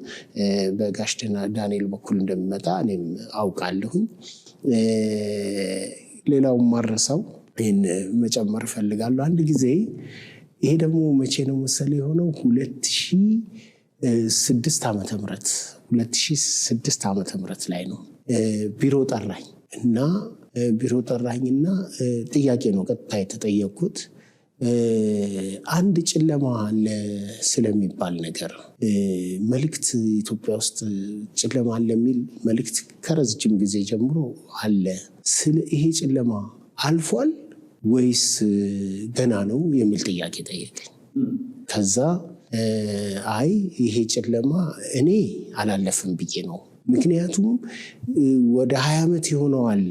በጋሽ ዳንኤል በኩል እንደሚመጣ እኔም አውቃለሁኝ። ሌላውን ማረሳው ይህን መጨመር እፈልጋለሁ። አንድ ጊዜ ይሄ ደግሞ መቼ ነው መሰለ የሆነው 2006 ዓመተ ምህረት ላይ ነው። ቢሮ ጠራኝና ጥያቄ ነው ቀጥታ የተጠየቅኩት። አንድ ጨለማ አለ ስለሚባል ነገር መልእክት ኢትዮጵያ ውስጥ ጨለማ አለ የሚል መልእክት ከረጅም ጊዜ ጀምሮ አለ። ይሄ ጨለማ አልፏል ወይስ ገና ነው የሚል ጥያቄ ጠየቀኝ። ከዛ አይ ይሄ ጨለማ እኔ አላለፍም ብዬ ነው። ምክንያቱም ወደ 20 ዓመት ይሆነዋል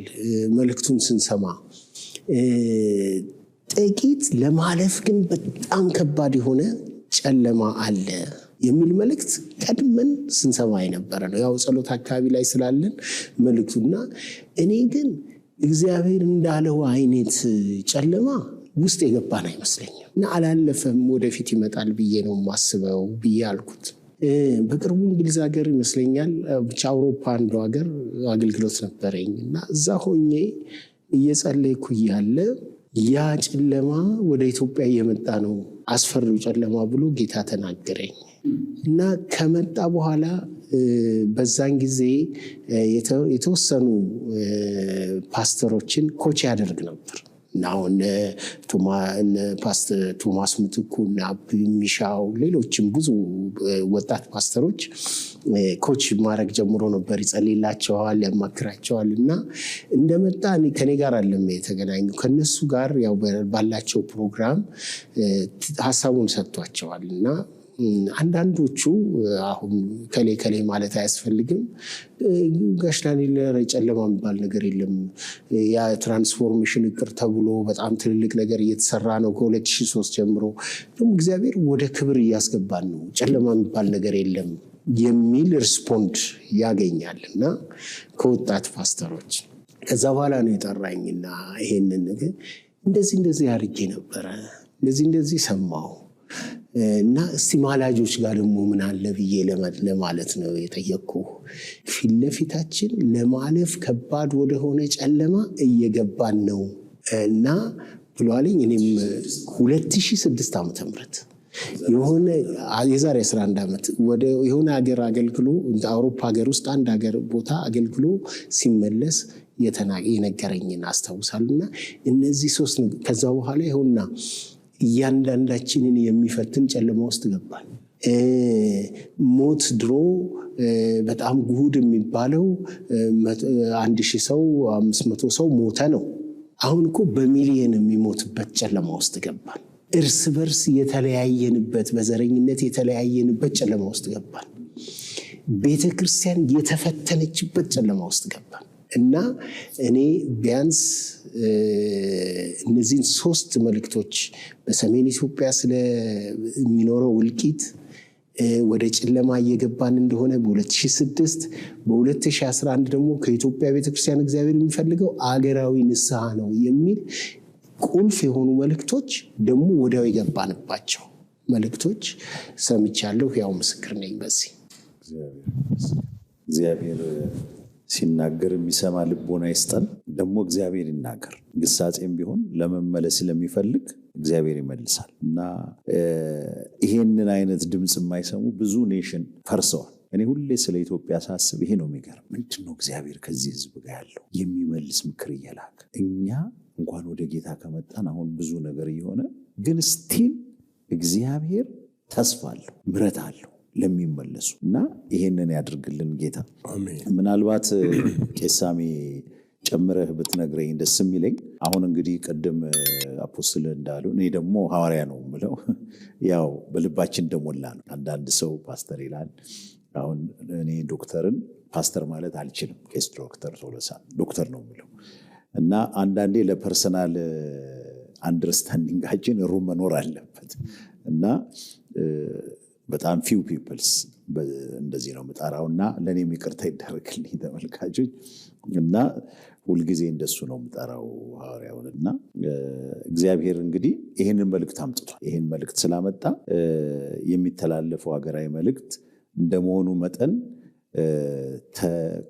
መልእክቱን ስንሰማ። ጥቂት ለማለፍ ግን በጣም ከባድ የሆነ ጨለማ አለ የሚል መልእክት ቀድመን ስንሰማ የነበረ ነው። ያው ጸሎት አካባቢ ላይ ስላለን መልእክቱና እኔ ግን እግዚአብሔር እንዳለው አይነት ጨለማ ውስጥ የገባን አይመስለኝም እና አላለፈም፣ ወደፊት ይመጣል ብዬ ነው የማስበው ብዬ አልኩት። በቅርቡ እንግሊዝ ሀገር ይመስለኛል ብቻ አውሮፓ አንዱ ሀገር አገልግሎት ነበረኝ እና እዛ ሆኜ እየጸለይኩ እያለ ያ ጨለማ ወደ ኢትዮጵያ እየመጣ ነው፣ አስፈሪው ጨለማ ብሎ ጌታ ተናገረኝ እና ከመጣ በኋላ በዛን ጊዜ የተወሰኑ ፓስተሮችን ኮች ያደርግ ነበር አሁን ፓስተር ቶማስ ምትኩ እና ሚሻው ሌሎችም ብዙ ወጣት ፓስተሮች ኮች ማድረግ ጀምሮ ነበር። ይጸልይላቸዋል፣ ያማክራቸዋል እና እንደመጣ ከኔ ጋር አለም የተገናኙ ከነሱ ጋር ያው ባላቸው ፕሮግራም ሀሳቡን ሰጥቷቸዋል እና አንዳንዶቹ አሁን ከሌ ማለት አያስፈልግም ጋሽ ዳንኤል ጨለማ የሚባል ነገር የለም ያ ትራንስፎርሜሽን እቅድ ተብሎ በጣም ትልልቅ ነገር እየተሰራ ነው ከ2003 ጀምሮ ደግሞ እግዚአብሔር ወደ ክብር እያስገባን ነው ጨለማ የሚባል ነገር የለም የሚል ሪስፖንድ ያገኛል እና ከወጣት ፓስተሮች ከዛ በኋላ ነው የጠራኝና ይሄንን ነገር እንደዚህ አድርጌ ነበረ እንደዚህ ሰማሁ እና እስቲ ማላጆች ጋር ደግሞ ምን አለ ብዬ ለማለት ነው የጠየቅኩ። ፊት ለፊታችን ለማለፍ ከባድ ወደሆነ ጨለማ እየገባን ነው እና ብሏልኝ። እኔም 2006 ዓ.ም የሆነ የዛሬ 11 ዓመት ወደ የሆነ ሀገር አገልግሎ አውሮፓ ሀገር ውስጥ አንድ ሀገር ቦታ አገልግሎ ሲመለስ የነገረኝን አስታውሳልና እነዚህ ሶስት ከዛ በኋላ ይሁንና እያንዳንዳችንን የሚፈትን ጨለማ ውስጥ ገባል። ሞት ድሮ በጣም ጉድ የሚባለው 1000 ሰው 500 ሰው ሞተ ነው። አሁን እኮ በሚሊየን የሚሞትበት ጨለማ ውስጥ ገባል። እርስ በርስ የተለያየንበት በዘረኝነት የተለያየንበት ጨለማ ውስጥ ገባል። ቤተክርስቲያን የተፈተነችበት ጨለማ ውስጥ ገባል እና እኔ ቢያንስ እነዚህን 3 መልእክቶች በሰሜን ኢትዮጵያ ስለሚኖረው እልቂት ወደ ጨለማ እየገባን እንደሆነ በ2006 በ2011 ደግሞ ከኢትዮጵያ ቤተክርስቲያን እግዚአብሔር የሚፈልገው አገራዊ ንስሐ ነው የሚል ቁልፍ የሆኑ መልእክቶች ደግሞ ወዲያው የገባንባቸው መልእክቶች ሰምቻለሁ። ያው ምስክር ነኝ በዚህ። እግዚአብሔር ሲናገር የሚሰማ ልቦና ይስጠን። ደግሞ እግዚአብሔር ይናገር ግሳጼም ቢሆን ለመመለስ ስለሚፈልግ እግዚአብሔር ይመልሳል እና ይሄንን አይነት ድምፅ የማይሰሙ ብዙ ኔሽን ፈርሰዋል። እኔ ሁሌ ስለ ኢትዮጵያ ሳስብ ይሄ ነው የሚገርም። ምንድነው እግዚአብሔር ከዚህ ህዝብ ጋር ያለው የሚመልስ ምክር እየላከ እኛ እንኳን ወደ ጌታ ከመጣን አሁን ብዙ ነገር እየሆነ ግን ስቲል እግዚአብሔር ተስፋ አለው፣ ምሕረት አለው ለሚመለሱ እና ይሄንን ያድርግልን ጌታ። ምናልባት ቄሳሚ ጨምረህ ብትነግረኝ ደስ የሚለኝ አሁን እንግዲህ ቅድም አፖስትል እንዳሉ እኔ ደግሞ ሐዋርያ ነው የምለው ያው በልባችን እንደሞላ ነው። አንዳንድ ሰው ፓስተር ይላል። አሁን እኔ ዶክተርን ፓስተር ማለት አልችልም። ቄስ ዶክተር ቶሎሳ ዶክተር ነው የምለው እና አንዳንዴ ለፐርሰናል አንደርስታንዲንጋችን ሩም መኖር አለበት እና በጣም ፊው ፒፕልስ እንደዚህ ነው የምጠራውና ለእኔም ይቅርታ ይደረግልኝ ተመልካቾች እና ሁልጊዜ እንደሱ ነው የምጠራው ሐዋርያውንና እግዚአብሔር እንግዲህ ይህንን መልእክት አምጥቷል። ይህን መልእክት ስላመጣ የሚተላለፈው ሀገራዊ መልእክት እንደመሆኑ መጠን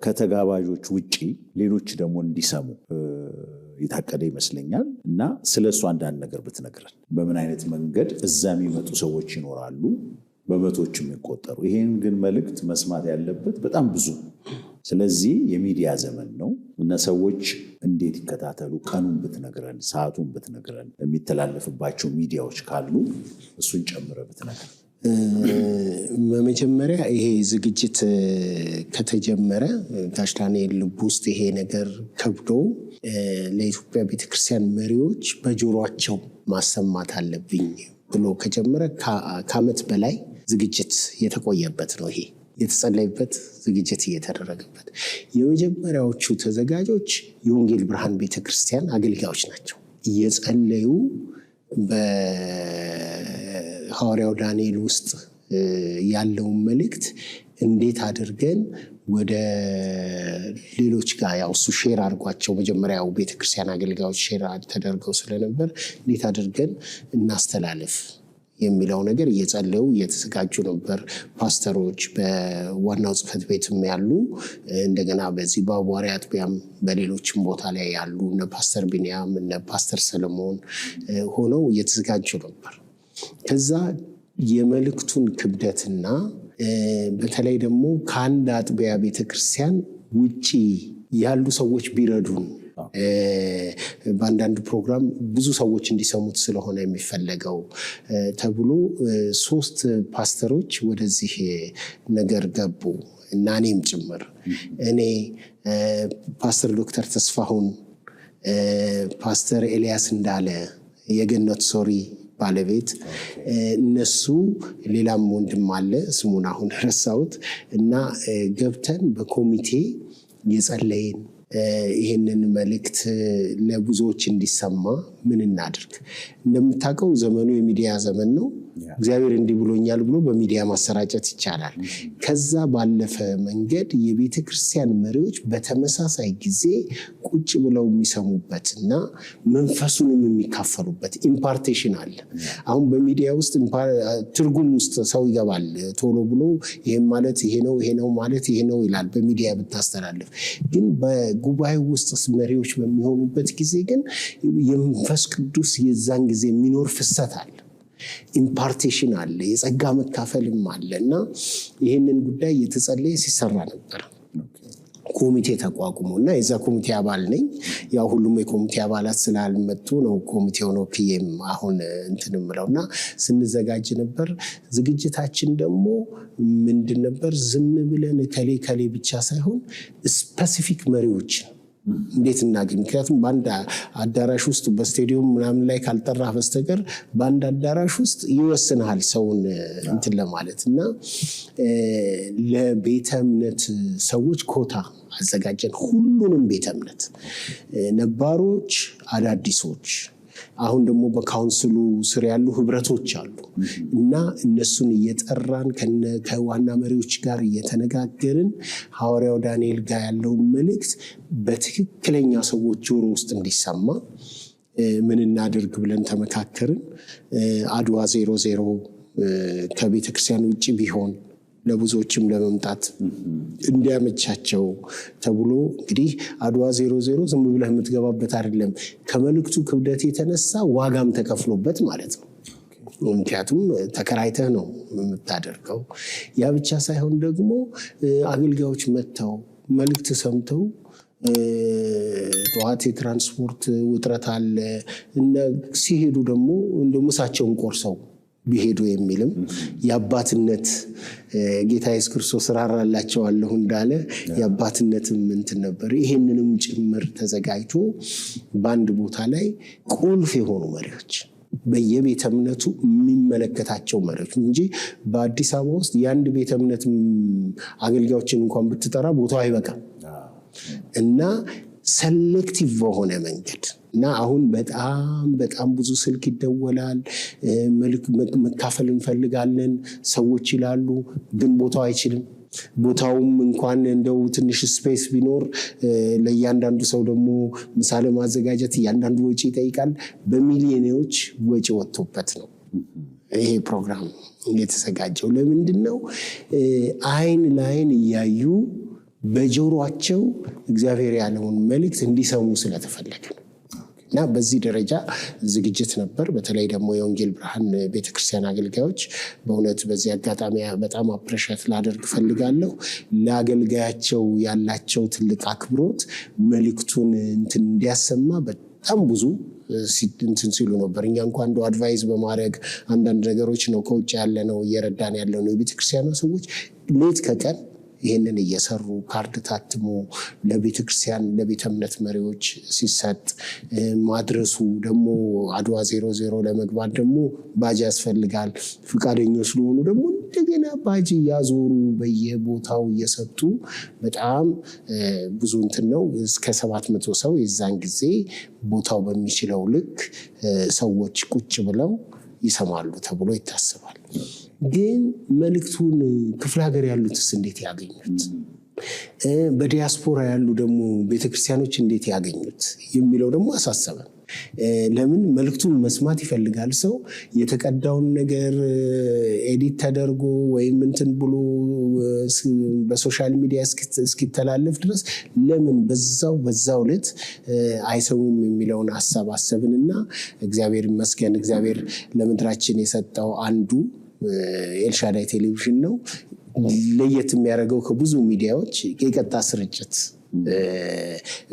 ከተጋባዦች ውጪ ሌሎች ደግሞ እንዲሰሙ የታቀደ ይመስለኛል እና ስለሱ አንዳንድ ነገር ብትነግረን። በምን አይነት መንገድ እዛ የሚመጡ ሰዎች ይኖራሉ በመቶች የሚቆጠሩ። ይሄን ግን መልእክት መስማት ያለበት በጣም ብዙ። ስለዚህ የሚዲያ ዘመን ነው እና ሰዎች እንዴት ይከታተሉ? ቀኑን ብትነግረን፣ ሰዓቱን ብትነግረን፣ የሚተላለፍባቸው ሚዲያዎች ካሉ እሱን ጨምረ ብትነግረን። በመጀመሪያ ይሄ ዝግጅት ከተጀመረ ጋሽ ዳንኤል ልብ ውስጥ ይሄ ነገር ከብዶ ለኢትዮጵያ ቤተክርስቲያን መሪዎች በጆሮአቸው ማሰማት አለብኝ ብሎ ከጀመረ ከዓመት በላይ ዝግጅት የተቆየበት ነው። ይሄ የተጸለይበት ዝግጅት እየተደረገበት የመጀመሪያዎቹ ተዘጋጆች የወንጌል ብርሃን ቤተክርስቲያን አገልጋዮች ናቸው። እየጸለዩ በሐዋርያው ዳንኤል ውስጥ ያለውን መልእክት እንዴት አድርገን ወደ ሌሎች ጋር ያው እሱ ሼር አድርጓቸው መጀመሪያው ቤተክርስቲያን አገልጋዮች ሼር ተደርገው ስለነበር እንዴት አድርገን እናስተላልፍ የሚለው ነገር እየጸለዩ እየተዘጋጁ ነበር። ፓስተሮች በዋናው ጽሕፈት ቤትም ያሉ እንደገና በዚህ በአዋሪ አጥቢያም በሌሎችም ቦታ ላይ ያሉ እነ ፓስተር ቢንያም እነ ፓስተር ሰለሞን ሆነው እየተዘጋጁ ነበር። ከዛ የመልእክቱን ክብደትና በተለይ ደግሞ ከአንድ አጥቢያ ቤተክርስቲያን ውጪ ያሉ ሰዎች ቢረዱን በአንዳንድ ፕሮግራም ብዙ ሰዎች እንዲሰሙት ስለሆነ የሚፈለገው ተብሎ 3 ፓስተሮች ወደዚህ ነገር ገቡ እና እኔም ጭምር እኔ ፓስተር ዶክተር ተስፋሁን፣ ፓስተር ኤልያስ እንዳለ የገነት ሶሪ ባለቤት እነሱ ሌላም ወንድም አለ ስሙን አሁን ረሳሁት እና ገብተን በኮሚቴ የጸለይን ይህንን መልእክት ለብዙዎች እንዲሰማ ምን እናድርግ። እንደምታውቀው ዘመኑ የሚዲያ ዘመን ነው። እግዚአብሔር እንዲህ ብሎኛል ብሎ በሚዲያ ማሰራጨት ይቻላል። ከዛ ባለፈ መንገድ የቤተ ክርስቲያን መሪዎች በተመሳሳይ ጊዜ ቁጭ ብለው የሚሰሙበት እና መንፈሱንም የሚካፈሉበት ኢምፓርቴሽን አለ። አሁን በሚዲያ ውስጥ ትርጉም ውስጥ ሰው ይገባል ቶሎ ብሎ ይሄም ማለት ይሄ ነው፣ ይሄ ነው ማለት ይሄ ነው ይላል በሚዲያ ብታስተላልፍ። ግን በጉባኤ ውስጥ መሪዎች በሚሆኑበት ጊዜ ግን የመንፈስ ቅዱስ የዛን ጊዜ የሚኖር ፍሰት አለ፣ ኢምፓርቴሽን አለ፣ የጸጋ መካፈልም አለ እና ይህንን ጉዳይ እየተጸለየ ሲሰራ ነበር። ኮሚቴ ተቋቁሞ እና የዛ ኮሚቴ አባል ነኝ። ያው ሁሉም የኮሚቴ አባላት ስላልመጡ ነው ኮሚቴው ነው ፒኤም አሁን እንትን የምለው እና ስንዘጋጅ ነበር። ዝግጅታችን ደግሞ ምንድን ነበር? ዝም ብለን ከሌ ብቻ ሳይሆን ስፔሲፊክ መሪዎችን እንዴት እናገኝ? ምክንያቱም በአንድ አዳራሽ ውስጥ በስቴዲየም ምናምን ላይ ካልጠራህ በስተቀር በአንድ አዳራሽ ውስጥ ይወስንሃል ሰውን እንትን ለማለት እና ለቤተ እምነት ሰዎች ኮታ አዘጋጀን። ሁሉንም ቤተ እምነት ነባሮች፣ አዳዲሶች፣ አሁን ደግሞ በካውንስሉ ስር ያሉ ህብረቶች አሉ እና እነሱን እየጠራን ከዋና መሪዎች ጋር እየተነጋገርን ሐዋርያው ዳንኤል ጋር ያለውን መልእክት በትክክለኛ ሰዎች ጆሮ ውስጥ እንዲሰማ ምን እናድርግ ብለን ተመካከርን። አድዋ 00 ከቤተክርስቲያን ውጭ ቢሆን ለብዙዎችም ለመምጣት እንዲያመቻቸው ተብሎ እንግዲህ አድዋ 00 ዝም ብለህ የምትገባበት አይደለም። ከመልእክቱ ክብደት የተነሳ ዋጋም ተከፍሎበት ማለት ነው። ምክንያቱም ተከራይተህ ነው የምታደርገው። ያ ብቻ ሳይሆን ደግሞ አገልጋዮች መጥተው መልእክት ሰምተው ጠዋት የትራንስፖርት ውጥረት አለ እና ሲሄዱ ደግሞ እንደ ምሳቸውን ቆርሰው ቢሄዱ የሚልም የአባትነት ጌታ ኢየሱስ ክርስቶስ ራራላቸዋለሁ እንዳለ የአባትነትም እንትን ነበር። ይሄንንም ጭምር ተዘጋጅቶ በአንድ ቦታ ላይ ቁልፍ የሆኑ መሪዎች በየቤተ እምነቱ የሚመለከታቸው መሪዎች እንጂ በአዲስ አበባ ውስጥ የአንድ ቤተ እምነት አገልጋዮችን እንኳን ብትጠራ ቦታው አይበቃም እና ሴሌክቲቭ በሆነ መንገድ እና አሁን በጣም ብዙ ስልክ ይደወላል። መካፈል እንፈልጋለን ሰዎች ይላሉ፣ ግን ቦታው አይችልም። ቦታውም እንኳን እንደው ትንሽ ስፔስ ቢኖር ለእያንዳንዱ ሰው ደግሞ ምሳሌ ማዘጋጀት እያንዳንዱ ወጪ ይጠይቃል። በሚሊዮኖች ወጪ ወጥቶበት ነው ይሄ ፕሮግራም የተዘጋጀው። ለምንድን ነው? አይን ለአይን እያዩ በጆሮአቸው እግዚአብሔር ያለውን መልእክት እንዲሰሙ ስለተፈለገ ነው። እና በዚህ ደረጃ ዝግጅት ነበር። በተለይ ደግሞ የወንጌል ብርሃን ቤተክርስቲያን አገልጋዮች በእውነት በዚህ አጋጣሚ በጣም አፕሬሽት ላደርግ ፈልጋለሁ። ለአገልጋያቸው ያላቸው ትልቅ አክብሮት መልእክቱን እንትን እንዲያሰማ በጣም ብዙ እንትን ሲሉ ነበር። እኛ እንኳን እንደው አድቫይዝ በማድረግ አንዳንድ ነገሮች ነው ከውጭ ያለ ነው እየረዳን ያለው ነው። የቤተክርስቲያኗ ሰዎች ሌት ከቀን ይህንን እየሰሩ ካርድ ታትሞ ለቤተክርስቲያን ለቤተ እምነት መሪዎች ሲሰጥ ማድረሱ ደግሞ አድዋ 00 ለመግባት ደግሞ ባጅ ያስፈልጋል። ፍቃደኞች ስለሆኑ ደግሞ እንደገና ባጅ እያዞሩ በየቦታው እየሰጡ በጣም ብዙ እንትን ነው። እስከ 700 ሰው የዛን ጊዜ ቦታው በሚችለው ልክ ሰዎች ቁጭ ብለው ይሰማሉ ተብሎ ይታሰባል። ግን መልእክቱን ክፍለ ሀገር ያሉትስ እንዴት ያገኙት? በዲያስፖራ ያሉ ደግሞ ቤተክርስቲያኖች እንዴት ያገኙት የሚለው ደግሞ አሳሰበን። ለምን መልእክቱን መስማት ይፈልጋል ሰው። የተቀዳውን ነገር ኤዲት ተደርጎ ወይም እንትን ብሎ በሶሻል ሚዲያ እስኪተላለፍ ድረስ ለምን በዛው ዕለት አይሰሙም የሚለውን ሀሳብ አሰብንና እግዚአብሔር ይመስገን እግዚአብሔር ለምድራችን የሰጠው አንዱ ኤልሻዳይ ቴሌቪዥን ነው። ለየት የሚያደርገው ከብዙ ሚዲያዎች የቀጥታ ስርጭት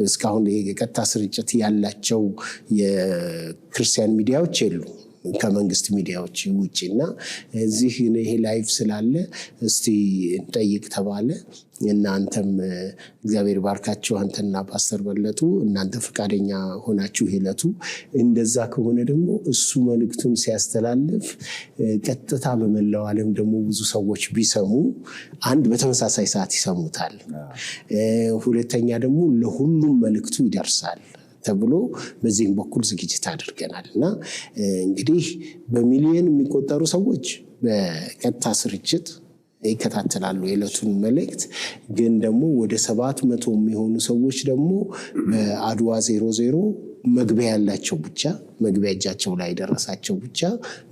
እስካሁን የቀጥታ ስርጭት ያላቸው የክርስቲያን ሚዲያዎች የሉ ከመንግስት ሚዲያዎች ውጪ እና እዚህ ይሄ ላይቭ ስላለ እስቲ እንጠይቅ ተባለ። እናንተም እግዚአብሔር ባርካችሁ አንተና ፓስተር በለጡ እናንተ ፈቃደኛ ሆናችሁ ሂለቱ እንደዛ ከሆነ ደግሞ እሱ መልእክቱን ሲያስተላልፍ ቀጥታ በመላው ዓለም ደግሞ ብዙ ሰዎች ቢሰሙ አንድ በተመሳሳይ ሰዓት ይሰሙታል፣ ሁለተኛ ደግሞ ለሁሉም መልእክቱ ይደርሳል ተብሎ በዚህም በኩል ዝግጅት አድርገናል እና እንግዲህ በሚሊዮን የሚቆጠሩ ሰዎች በቀጥታ ስርጭት ይከታተላሉ የዕለቱን መልእክት። ግን ደግሞ ወደ 700 የሚሆኑ ሰዎች ደግሞ በአድዋ 00 መግቢያ ያላቸው ብቻ መግቢያ እጃቸው ላይ ደረሳቸው ብቻ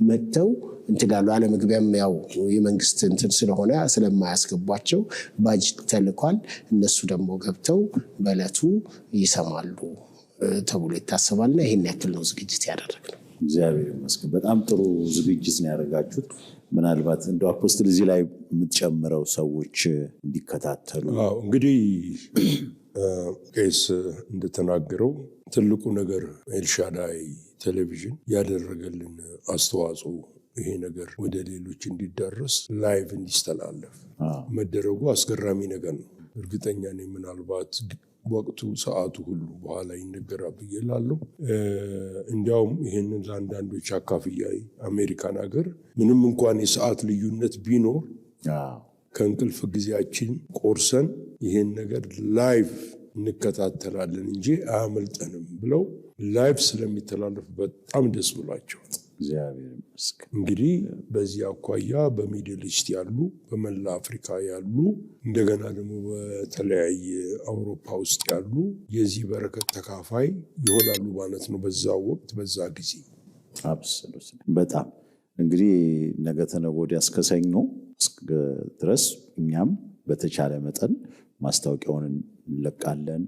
መጥተው እንትላሉ። አለ መግቢያም ያው የመንግስት እንትን ስለሆነ ስለማያስገቧቸው ባጅ ተልኳል። እነሱ ደግሞ ገብተው በዕለቱ ይሰማሉ ተብሎ ይታሰባልና ይሄን ያክል ነው ዝግጅት ያደረግነው። እግዚአብሔር ይመስገን። በጣም ጥሩ ዝግጅት ነው ያደረጋችሁት። ምናልባት እንደ አፖስትል እዚህ ላይ የምትጨምረው ሰዎች እንዲከታተሉ። እንግዲህ ቄስ እንደተናገረው ትልቁ ነገር ኤልሻዳይ ቴሌቪዥን ያደረገልን አስተዋጽኦ ይሄ ነገር ወደ ሌሎች እንዲዳረስ ላይቭ እንዲስተላለፍ መደረጉ አስገራሚ ነገር ነው። እርግጠኛ ነኝ ምናልባት ወቅቱ ሰዓቱ ሁሉ በኋላ ይነገራል ብዬ እላለሁ። እንዲያውም ይህንን ለአንዳንዶች አካፍያይ አሜሪካን ሀገር ምንም እንኳን የሰዓት ልዩነት ቢኖር ከእንቅልፍ ጊዜያችን ቆርሰን ይህን ነገር ላይቭ እንከታተላለን እንጂ አያመልጠንም ብለው ላይቭ ስለሚተላለፍ በጣም ደስ ብሏቸዋል። እንግዲህ በዚህ አኳያ በሚድል ኢስት ያሉ በመላ አፍሪካ ያሉ እንደገና ደግሞ በተለያየ አውሮፓ ውስጥ ያሉ የዚህ በረከት ተካፋይ ይሆናሉ ማለት ነው። በዛ ወቅት በዛ ጊዜ በጣም እንግዲህ ነገ ተነገ ወዲያ እስከ ሰኞ ድረስ እኛም በተቻለ መጠን ማስታወቂያውን እንለቃለን።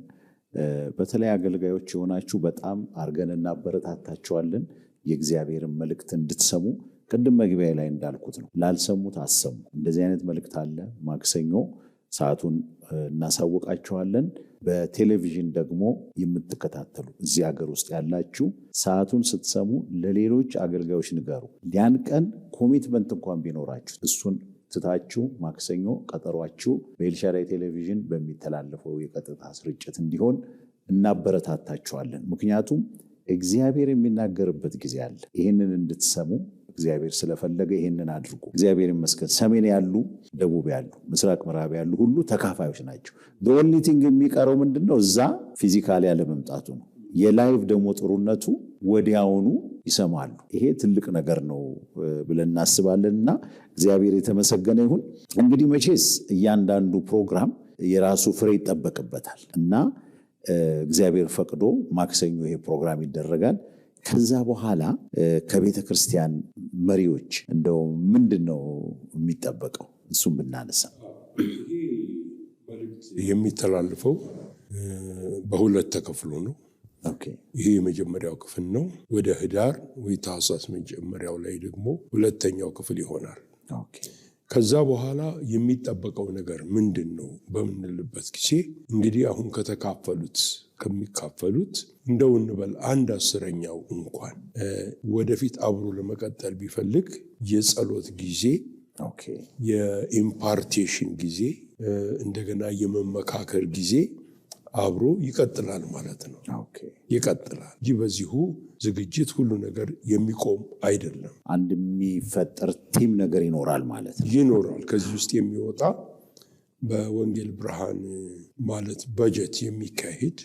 በተለይ አገልጋዮች የሆናችሁ በጣም አርገን እናበረታታችኋለን። የእግዚአብሔርን መልእክት እንድትሰሙ ቅድም መግቢያ ላይ እንዳልኩት ነው። ላልሰሙት አሰሙ። እንደዚህ አይነት መልእክት አለ። ማክሰኞ ሰዓቱን እናሳውቃችኋለን። በቴሌቪዥን ደግሞ የምትከታተሉ እዚህ ሀገር ውስጥ ያላችሁ ሰዓቱን ስትሰሙ ለሌሎች አገልጋዮች ንገሩ። ያን ቀን ኮሚትመንት እንኳን ቢኖራችሁ እሱን ትታችሁ ማክሰኞ ቀጠሯችሁ በኤልሻዳይ ቴሌቪዥን በሚተላለፈው የቀጥታ ስርጭት እንዲሆን እናበረታታችኋለን። ምክንያቱም እግዚአብሔር የሚናገርበት ጊዜ አለ። ይህንን እንድትሰሙ እግዚአብሔር ስለፈለገ ይህንን አድርጉ። እግዚአብሔር ይመስገን። ሰሜን ያሉ፣ ደቡብ ያሉ፣ ምስራቅ ምዕራብ ያሉ ሁሉ ተካፋዮች ናቸው። ኦንሊ የሚቀረው ምንድነው? እዛ ፊዚካሊ ያለመምጣቱ ነው። የላይቭ ደግሞ ጥሩነቱ ወዲያውኑ ይሰማሉ። ይሄ ትልቅ ነገር ነው ብለን እናስባለን እና እግዚአብሔር የተመሰገነ ይሁን። እንግዲህ መቼስ እያንዳንዱ ፕሮግራም የራሱ ፍሬ ይጠበቅበታል እና እግዚአብሔር ፈቅዶ ማክሰኞ ይሄ ፕሮግራም ይደረጋል። ከዛ በኋላ ከቤተ ክርስቲያን መሪዎች እንደው ምንድነው የሚጠበቀው? እሱም ብናነሳ የሚተላልፈው በሁለት ተከፍሎ ነው። ይሄ የመጀመሪያው ክፍል ነው። ወደ ህዳር ወይ ታህሳስ መጀመሪያው ላይ ደግሞ ሁለተኛው ክፍል ይሆናል። ከዛ በኋላ የሚጠበቀው ነገር ምንድን ነው በምንልበት ጊዜ እንግዲህ አሁን ከሚካፈሉት እንደው እንበል 1/10ኛው እንኳን ወደፊት አብሮ ለመቀጠል ቢፈልግ የጸሎት ጊዜ፣ የኢምፓርቴሽን ጊዜ፣ እንደገና የመመካከር ጊዜ አብሮ ይቀጥላል ማለት ነው። ይቀጥላል እንጂ በዚሁ ዝግጅት ሁሉ ነገር የሚቆም አይደለም። አንድ የሚፈጠር ቲም ነገር ይኖራል ማለት ነው። ይኖራል። ከዚህ ውስጥ የሚወጣ በወንጌል ብርሃን ማለት በጀት የሚካሄድ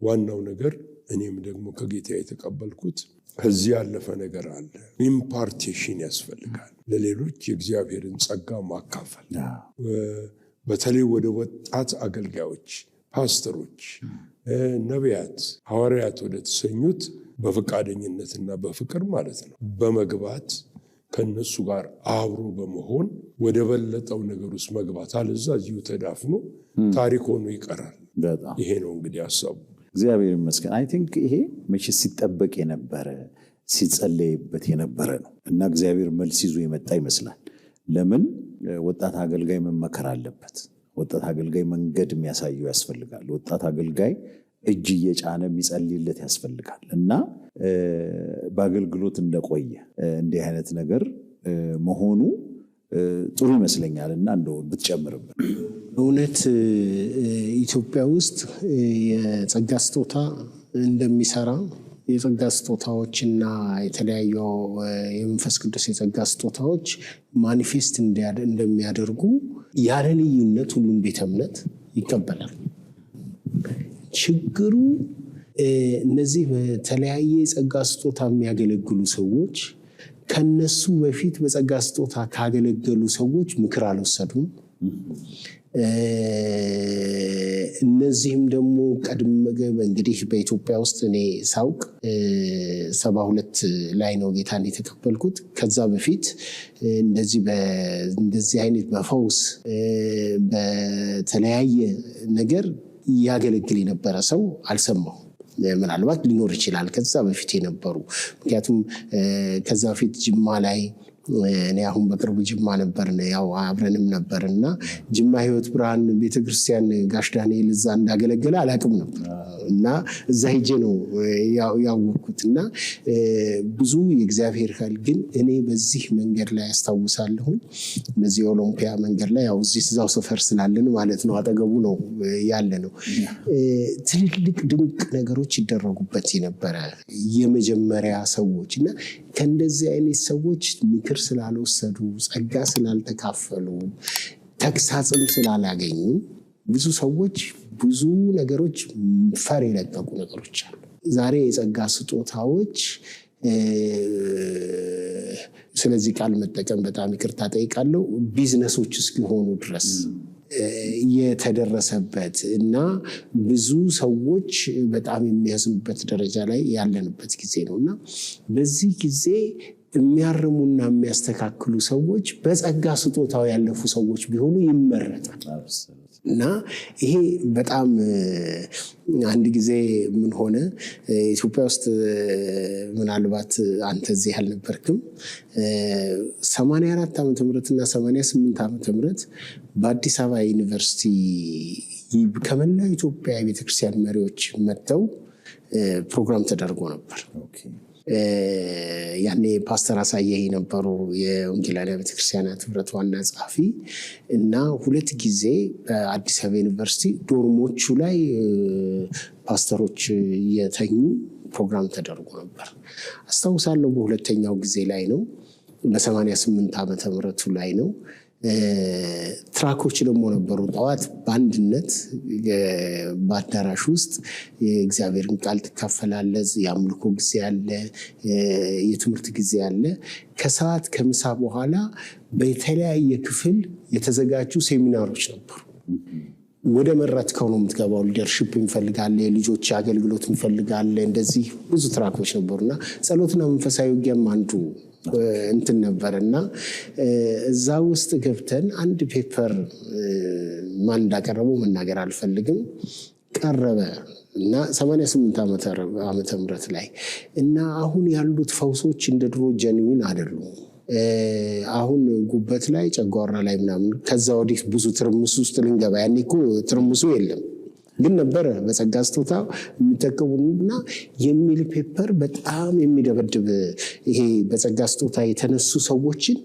ዋናው ነገር እኔም ደግሞ ከጌታ የተቀበልኩት ከዚህ ያለፈ ነገር አለ። ኢምፓርቴሽን ያስፈልጋል። ለሌሎች የእግዚአብሔርን ጸጋ ማካፈል፣ በተለይ ወደ ወጣት አገልጋዮች፣ ፓስተሮች፣ ነቢያት፣ ሐዋርያት ወደ ተሰኙት በፈቃደኝነትና በፍቅር ማለት ነው በመግባት ከነሱ ጋር አብሮ በመሆን ወደ በለጠው ነገር ውስጥ መግባት። አለዛ እዚሁ ተዳፍኖ ታሪክ ሆኖ ይቀራል። ይሄ ነው እንግዲህ ሀሳቡ። እግዚአብሔር ይመስገን። አይ ቲንክ ይሄ መቼ ሲጠበቅ የነበረ ሲጸለይበት የነበረ ነው እና እግዚአብሔር መልስ ይዞ የመጣ ይመስላል። ለምን ወጣት አገልጋይ መመከር አለበት። ወጣት አገልጋይ መንገድ የሚያሳየው ያስፈልጋል። ወጣት አገልጋይ እጅ እየጫነ የሚጸልይለት ያስፈልጋል እና በአገልግሎት እንደቆየ እንዲህ አይነት ነገር መሆኑ ጥሩ ይመስለኛል እና እንደው ብትጨምርበት። እውነት ኢትዮጵያ ውስጥ የጸጋ ስጦታ እንደሚሰራ የጸጋ ስጦታዎችና የተለያዩ የመንፈስ ቅዱስ የጸጋ ስጦታዎች ማኒፌስት እንደሚያደርጉ ያለ ልዩነት ሁሉም ቤተ እምነት ይቀበላል። ችግሩ እነዚህ በተለያየ የጸጋ ስጦታ የሚያገለግሉ ሰዎች ከነሱ በፊት በጸጋ ስጦታ ካገለገሉ ሰዎች ምክር አልወሰዱም። እነዚህም ደግሞ እንግዲህ በኢትዮጵያ ውስጥ እኔ ሳውቅ 72 ላይ ነው ጌታን የተቀበልኩት። ከዛ በፊት እንደዚህ አይነት በፈውስ በተለያየ ነገር ያገለግል የነበረ ሰው አልሰማሁም። ምናልባት ሊኖር ይችላል ከዛ በፊት የነበሩ። ምክንያቱም ከዛ በፊት ጅማ ላይ እኔ አሁን በቅርቡ ጅማ ነበርን፣ ያው አብረንም ነበርና ጅማ ሕይወት ብርሃን ቤተክርስቲያን ጋሽ ዳንኤል እዛ እንዳገለገለ አላውቅም ነበር እና እዛ ሄጄ ነው ያወቅኩት። እና ብዙ የእግዚአብሔር ኃይል ግን እኔ በዚህ መንገድ ላይ ያስታውሳለሁኝ። በዚህ ኦሎምፒያ መንገድ ላይ ያው እዛው ሰፈር ስላለን ማለት ነው፣ አጠገቡ ነው ያለ ነው። ትልልቅ ድንቅ ነገሮች ይደረጉበት የነበረ የመጀመሪያ ሰዎች እና ከእንደዚህ አይነት ሰዎች ምክር ስላልወሰዱ፣ ጸጋ ስላልተካፈሉ፣ ተግሳጽም ስላላገኙ ብዙ ሰዎች ብዙ ነገሮች ፈር የለቀቁ ነገሮች አሉ። ዛሬ የጸጋ ስጦታዎች ስለዚህ ቃል መጠቀም በጣም ይቅርታ ጠይቃለሁ፣ ቢዝነሶች እስኪሆኑ ድረስ የተደረሰበት እና ብዙ ሰዎች በጣም የሚያዝኑበት ደረጃ ላይ ያለንበት ጊዜ ነው እና በዚህ ጊዜ የሚያርሙና የሚያስተካክሉ ሰዎች በጸጋ ስጦታው ያለፉ ሰዎች ቢሆኑ ይመረጣል። እና ይሄ በጣም አንድ ጊዜ ምን ሆነ ኢትዮጵያ ውስጥ ምናልባት አንተ እዚህ አልነበርክም 84 ዓመተ ምህረት እና 88 ዓመተ ምህረት በአዲስ አበባ ዩኒቨርሲቲ ከመላው ኢትዮጵያ የቤተክርስቲያን መሪዎች መጥተው ፕሮግራም ተደርጎ ነበር። ያኔ ፓስተር አሳየህ የነበሩ የወንጌላውያን ቤተክርስቲያናት ህብረት ዋና ጸሐፊ እና 2 ጊዜ በአዲስ አበባ ዩኒቨርሲቲ ዶርሞቹ ላይ ፓስተሮች የተኙ ፕሮግራም ተደርጎ ነበር። አስታውሳለሁ በሁለተኛው ጊዜ ላይ ነው፣ በ88 ዓመተ ምህረቱ ላይ ነው። ትራኮች ደግሞ ነበሩ። ጠዋት በአንድነት በአዳራሽ ውስጥ የእግዚአብሔርን ቃል ትካፈላለህ። የአምልኮ ጊዜ አለ፣ የትምህርት ጊዜ አለ። ከሰዓት ከምሳ በኋላ በተለያየ ክፍል የተዘጋጁ ሴሚናሮች ነበሩ። ወደ መረጥከው ነው የምትገባው። ሊደርሺፕ እንፈልጋለን፣ የልጆች አገልግሎት እንፈልጋለን። እንደዚህ ብዙ ትራኮች ነበሩና ጸሎትና መንፈሳዊ ውጊያም አንዱ እንትን ነበርና እዛ ውስጥ ገብተን አንድ ፔፐር ማን እንዳቀረበው መናገር አልፈልግም ቀረበ እና 88 ዓመተ ምህረት ላይ እና አሁን ያሉት ፈውሶች እንደ ድሮ ጀኒዊን አይደሉም። አሁን ጉበት ላይ ጨጓራ ላይ ምናምን ከዛ ወዲህ ብዙ ትርምስ ውስጥ ልንገባ ያኔ እኮ ትርምሱ የለም ግን ነበረ በጸጋ ስጦታ የሚጠቀሙና የሚል ፔፐር በጣም የሚደበድብ ይሄ በጸጋ ስጦታ የተነሱ ሰዎችን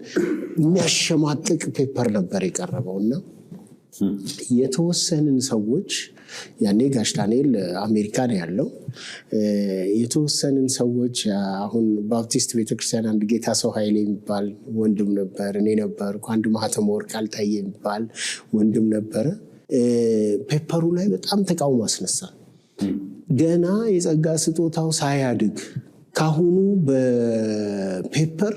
የሚያሸማቅቅ ፔፐር ነበር የቀረበውና የተወሰንን ሰዎች ያኔ ጋሽ ዳንኤል አሜሪካ ነው ያለው። የተወሰንን ሰዎች አሁን ባፕቲስት ቤተክርስቲያን አንድ ጌታ ሰው ኃይሌ የሚባል ወንድም ነበር፣ እኔ ነበርኩ። አንድ ማህተመ ወርቅ አልታየ የሚባል ወንድም ነበረ። ፔፐሩ ላይ በጣም ተቃውሞ አስነሳ። ገና የጸጋ ስጦታው ሳያድግ ካሁኑ በፔፐር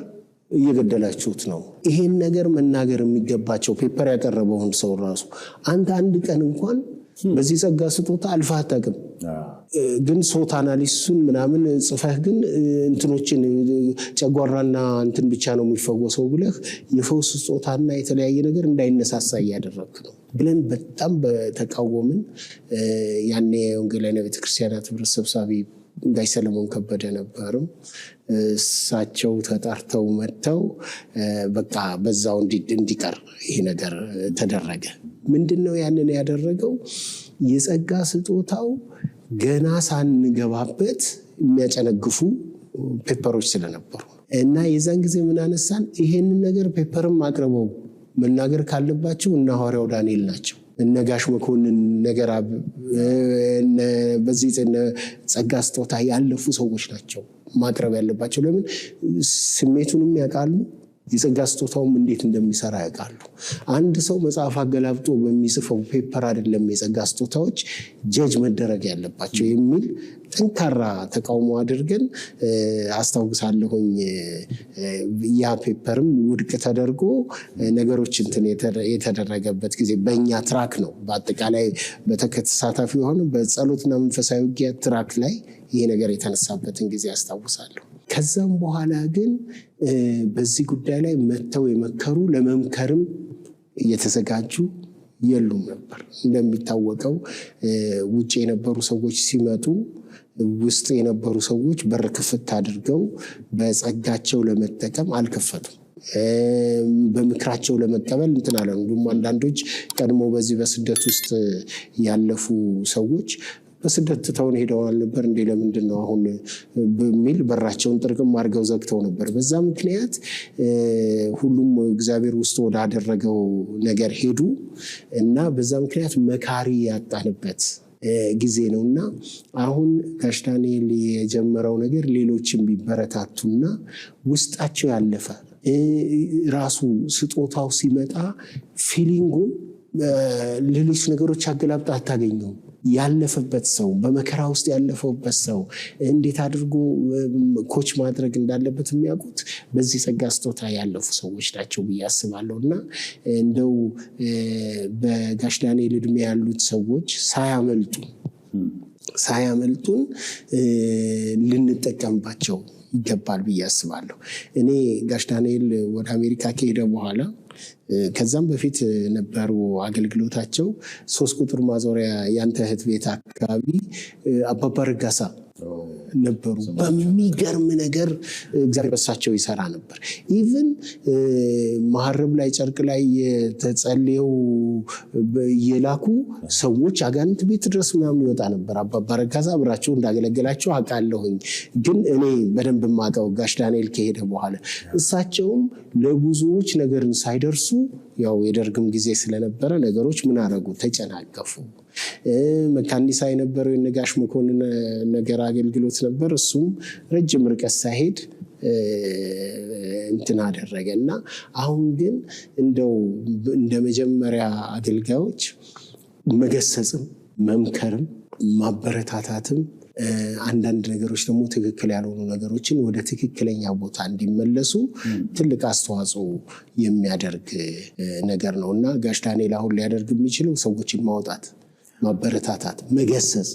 እየገደላችሁት ነው። ይሄን ነገር መናገር የሚገባቸው ፔፐር ያቀረበውን ሰው ራሱ አንድ ቀን እንኳን በዚህ ጸጋ ስጦታ አልፋ አታውቅም፣ ግን ሶት አናሊሲሱን ምናምን ጽፈህ ግን እንትኖችን ጨጓራና እንትን ብቻ ነው የሚፈወሰው ብለህ የፈውስ ስጦታና የተለያየ ነገር እንዳይነሳሳ እያደረግክ ነው ብለን በጣም በተቃወምን። ያኔ የወንጌላውያን ቤተክርስቲያናት ህብረት ሰብሳቢ ጋሽ ሰለሞን ከበደ ነበሩ። እሳቸው ተጣርተው መጥተው በቃ በዛው እንዲቀር ይሄ ነገር ተደረገ። ምንድነው ያንን ያደረገው? የጸጋ ስጦታው ገና ሳንገባበት የሚያጨነግፉ ፔፐሮች ስለነበሩ እና የዛን ጊዜ ምን አነሳን? ይሄንን ነገር ፔፐርም አቅርበው መናገር ካለባቸው እነ ሐዋርያው ዳንኤል ናቸው፣ እነ ጋሽ መኮንን ነገር በዚህ ጸጋ ስጦታ ያለፉ ሰዎች ናቸው ማቅረብ ያለባቸው። ለምን? ስሜቱንም ያውቃሉ፣ የጸጋ ስጦታውም እንዴት እንደሚሰራ ያውቃሉ። አንድ ሰው መጽሐፍ አገላብጦ በሚጽፈው ፔፐር አይደለም የጸጋ ስጦታዎች ጀጅ መደረግ ያለባቸው የሚል ጠንካራ ተቃውሞ አድርገን አስታውሳለሁኝ። ያ ፔፐርም ውድቅ ተደርጎ ነገሮች የተደረገበት ጊዜ በእኛ ትራክ ነው። በአጠቃላይ በተሳታፊ የሆነ በጸሎትና መንፈሳዊ ውጊያ ትራክ ላይ ይሄ ነገር የተነሳበትን ጊዜ አስታውሳለሁ። ከዛም በኋላ ግን በዚህ ጉዳይ ላይ መጥተው የመከሩ ለመምከርም እየተዘጋጁ የሉም ነበር። እንደሚታወቀው ውጭ የነበሩ ሰዎች ሲመጡ ውስጥ የነበሩ ሰዎች በር ክፍት አድርገው በጸጋቸው ለመጠቀም አልከፈቱም። በምክራቸው ለመቀበል እንትን አለ። እንዲሁም አንዳንዶች ቀድሞ በዚህ በስደት ውስጥ ያለፉ ሰዎች በስደት ትተውን ሄደዋል ነበር እንዴ ለምንድን ነው አሁን በሚል በራቸውን ጥርቅም አድርገው ዘግተው ነበር። በዛ ምክንያት ሁሉም እግዚአብሔር ውስጥ ወዳደረገው ነገር ሄዱ እና በዛ ምክንያት መካሪ ያጣንበት ጊዜ ነውና አሁን ጋሽ ዳንኤል የጀመረው ነገር ሌሎችን ቢበረታቱና ውስጣቸው ያለፈ ራሱ ስጦታው ሲመጣ ፊሊንጉን ሌሎች ነገሮች አገላብጣ አታገኘው። ያለፈበት ሰው በመከራ ውስጥ ያለፈበት ሰው እንዴት አድርጎ ኮች ማድረግ እንዳለበት የሚያውቁት በዚህ ጸጋ ስጦታ ያለፉ ሰዎች ናቸው ብዬ አስባለሁ። እና እንደው በጋሽ ዳንኤል ዕድሜ ያሉት ሰዎች ሳያመልጡን ልንጠቀምባቸው ይገባል ብዬ አስባለሁ። እኔ ጋሽ ዳንኤል ወደ አሜሪካ ከሄደ በኋላ ከዛም በፊት ነበሩ አገልግሎታቸው 3 ቁጥር ማዞሪያ ያንተ እህት ቤት አካባቢ አባባ ረጋሳ ነበሩ። በሚገርም ነገር እግዚአብሔር በሳቸው ይሰራ ነበር። ኢቭን መሐረብ ላይ ጨርቅ ላይ የተጸለየው የላኩ ሰዎች አጋንንት ቤት ድረስ ምናምን ይወጣ ነበር። አባባ ረጋሳ አብራቸው እንዳገለገላቸው አውቃለሁኝ። ግን እኔ በደንብ የማውቀው ጋሽ ዳንኤል ከሄደ በኋላ እሳቸውም ለብዙዎች ነገርን ሳይደርሱ ያው የደርግም ጊዜ ስለነበረ ነገሮች ምን አደረጉ? ተጨናገፉ። መካኒሳ የነበረው የነጋሽ መኮንን ነገር አገልግሎት ነበር። እሱም ረጅም ርቀት ሳይሄድ እንትን አደረገ እና አሁን ግን እንደው እንደ መጀመሪያ አገልጋዮች መገሰጽም መምከርም ማበረታታትም አንዳንድ ነገሮች ደግሞ ትክክል ያልሆኑ ነገሮችን ወደ ትክክለኛ ቦታ እንዲመለሱ ትልቅ አስተዋጽኦ የሚያደርግ ነገር ነው እና ጋሽ ዳንኤል አሁን ሊያደርግ የሚችለው ሰዎችን ማውጣት፣ ማበረታታት፣ መገሰጽ፣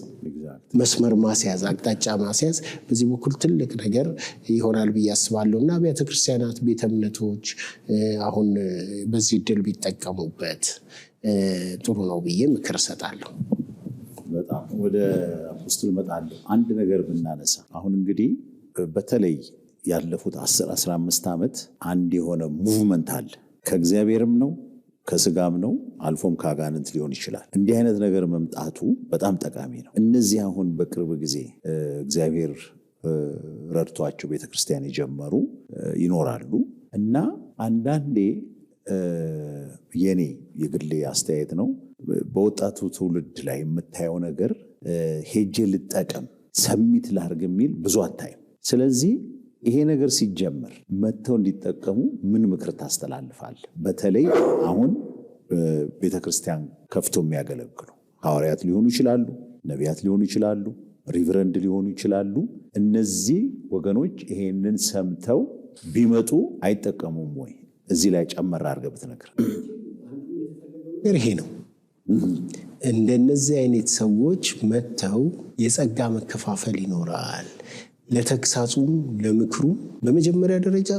መስመር ማስያዝ፣ አቅጣጫ ማስያዝ በዚህ በኩል ትልቅ ነገር ይሆናል ብዬ አስባለሁ እና አብያተ ክርስቲያናት፣ ቤተ እምነቶች አሁን በዚህ እድል ቢጠቀሙበት ጥሩ ነው ብዬ ምክር እሰጣለሁ። በጣም ወደ አፖስትል እመጣለሁ። አንድ ነገር ብናነሳ አሁን እንግዲህ በተለይ ያለፉት 10-15 ዓመት አንድ የሆነ ሙቭመንት አለ። ከእግዚአብሔርም ነው ከስጋም ነው አልፎም ከአጋንንት ሊሆን ይችላል። እንዲህ አይነት ነገር መምጣቱ በጣም ጠቃሚ ነው። እነዚህ አሁን በቅርብ ጊዜ እግዚአብሔር ረድቷቸው ቤተክርስቲያን የጀመሩ ይኖራሉ እና አንዳንዴ የኔ የግሌ አስተያየት ነው በወጣቱ ትውልድ ላይ የምታየው ነገር ሄጄ ልጠቀም ሰሚት ላርግ የሚል ብዙ አታይም። ስለዚህ ይሄ ነገር ሲጀመር መጥተው እንዲጠቀሙ ምን ምክር ታስተላልፋል? በተለይ አሁን ቤተክርስቲያን ከፍቶ የሚያገለግሉ ሐዋርያት ሊሆኑ ይችላሉ፣ ነቢያት ሊሆኑ ይችላሉ፣ ሪቨረንድ ሊሆኑ ይችላሉ። እነዚህ ወገኖች ይሄንን ሰምተው ቢመጡ አይጠቀሙም ወይ? እዚህ ላይ ጨመር አድርገህ ብትነግር። ይሄ ነው እንደነዚህ አይነት ሰዎች መጥተው የጸጋ መከፋፈል ይኖራል። ለተግሳጹም ለምክሩ በመጀመሪያ ደረጃ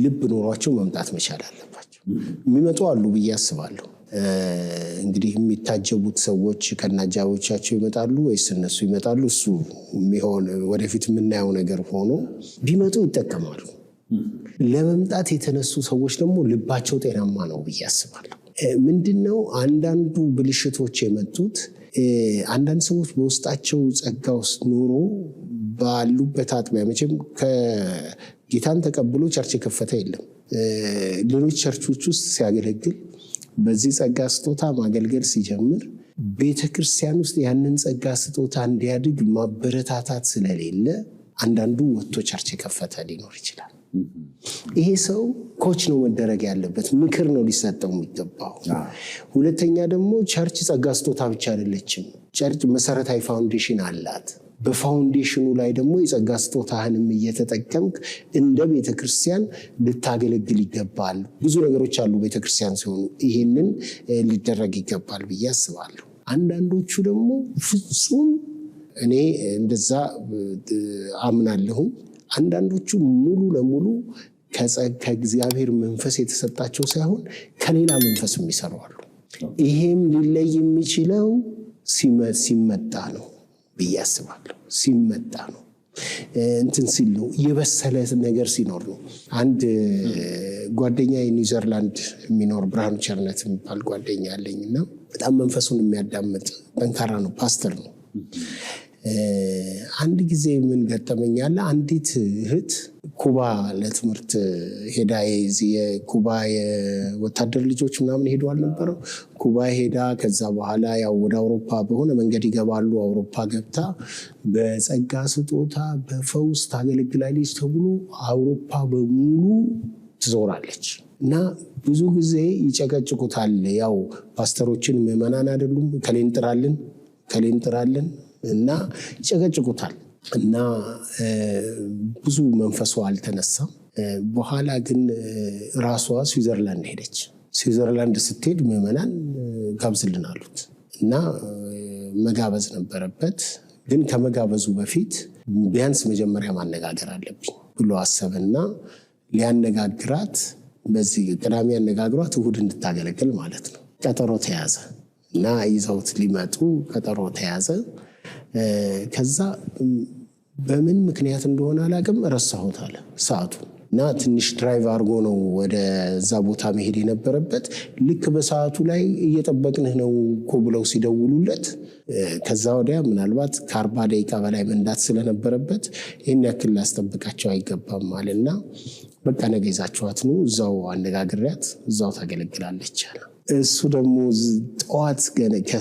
ልብ ኖሯቸው መምጣት መቻል አለባቸው። የሚመጡ አሉ ብዬ አስባለሁ። እንግዲህ የሚታጀቡት ሰዎች ከናጃቦቻቸው ይመጣሉ ወይስ እነሱ ይመጣሉ? እሱ የሚሆን ወደፊት የምናየው ነገር ሆኖ ቢመጡ ይጠቀማሉ። ለመምጣት የተነሱ ሰዎች ደግሞ ልባቸው ጤናማ ነው ብዬ አስባለሁ። ምንድነው አንዳንዱ ብልሽቶች የመጡት አንዳንድ ሰዎች በውስጣቸው ጸጋ ውስጥ ኑሮ ባሉበት አጥቢያ መቼም ከጌታን ተቀብሎ ቸርች የከፈተ የለም። ሌሎች ቸርቾች ውስጥ ሲያገለግል በዚህ ጸጋ ስጦታ ማገልገል ሲጀምር ቤተክርስቲያን ውስጥ ያንን ጸጋ ስጦታ እንዲያድግ ማበረታታት ስለሌለ አንዳንዱ ወጥቶ ቸርች የከፈተ ሊኖር ይችላል። ይሄ ሰው ኮች ነው መደረግ ያለበት፣ ምክር ነው ሊሰጠው የሚገባው። ሁለተኛ ደግሞ ቸርች ጸጋ ስጦታ ብቻ አይደለችም። ቸርች መሰረታዊ ፋውንዴሽን አላት። በፋውንዴሽኑ ላይ ደግሞ የጸጋ ስጦታህንም እየተጠቀምክ እንደ ቤተክርስቲያን ልታገለግል ይገባል። ብዙ ነገሮች አሉ ቤተክርስቲያን ሲሆኑ ይሄንን ሊደረግ ይገባል ብዬ አስባለሁ። አንዳንዶቹ ደግሞ ፍጹም እኔ እንደዛ አምናለሁ። አንዳንዶቹ ሙሉ ለሙሉ ከእግዚአብሔር መንፈስ የተሰጣቸው ሳይሆን ከሌላ መንፈስ የሚሰሩ አሉ። ይሄም ሊለይ የሚችለው ሲመጣ ነው ብዬ አስባለሁ። ሲመጣ ነው እንትን ሲል ነው የበሰለ ነገር ሲኖር ነው። አንድ ጓደኛ ኒውዚላንድ የሚኖር ብርሃኑ ቸርነት የሚባል ጓደኛ አለኝና በጣም መንፈሱን የሚያዳምጥ ጠንካራ ነው፣ ፓስተር ነው። አንድ ጊዜ ምን ገጠመኛለ፣ አንዲት እህት ኩባ ለትምህርት ሄዳ የኩባ የወታደር ልጆች ምናምን ሄዱ አልነበረው? ኩባ ሄዳ ከዛ በኋላ ያው ወደ አውሮፓ በሆነ መንገድ ይገባሉ። አውሮፓ ገብታ በጸጋ ስጦታ በፈውስ ታገለግላለች ተብሎ አውሮፓ በሙሉ ትዞራለች። እና ብዙ ጊዜ ይጨቀጭቁታል። ያው ፓስተሮችን ምዕመናን አይደሉም፣ ከሌን ጥራልን እና ይጨቀጭቁታል። እና ብዙ መንፈሷ አልተነሳም። በኋላ ግን ራሷ ስዊዘርላንድ ሄደች። ስዊዘርላንድ ስትሄድ ምዕመናን ጋብዝልን አሉት እና መጋበዝ ነበረበት። ግን ከመጋበዙ በፊት ቢያንስ መጀመሪያ ማነጋገር አለብኝ ብሎ አሰበና ሊያነጋግራት በዚህ ቅዳሜ ያነጋግሯት እሁድ እንድታገለግል ማለት ነው ቀጠሮ ተያዘ እና ይዘውት ሊመጡ ቀጠሮ ተያዘ። ከዛ በምን ምክንያት እንደሆነ አላውቅም ረሳሁት አለ ሰዓቱ እና ትንሽ ድራይቭ አድርጎ ነው ወደዛ ቦታ መሄድ የነበረበት። ልክ በሰዓቱ ላይ እየጠበቅንህ ነው እኮ ብለው ሲደውሉለት ከዛ ወዲያ ምናልባት ከ40 ደቂቃ በላይ መንዳት ስለነበረበት ይህን ያክል ላስጠብቃቸው አይገባም አለና በቃ ነገ ይዛችኋት ነው እዛው አነጋግሪያት እዛው ታገለግላለች አለ። እሱ ደግሞ ጠዋት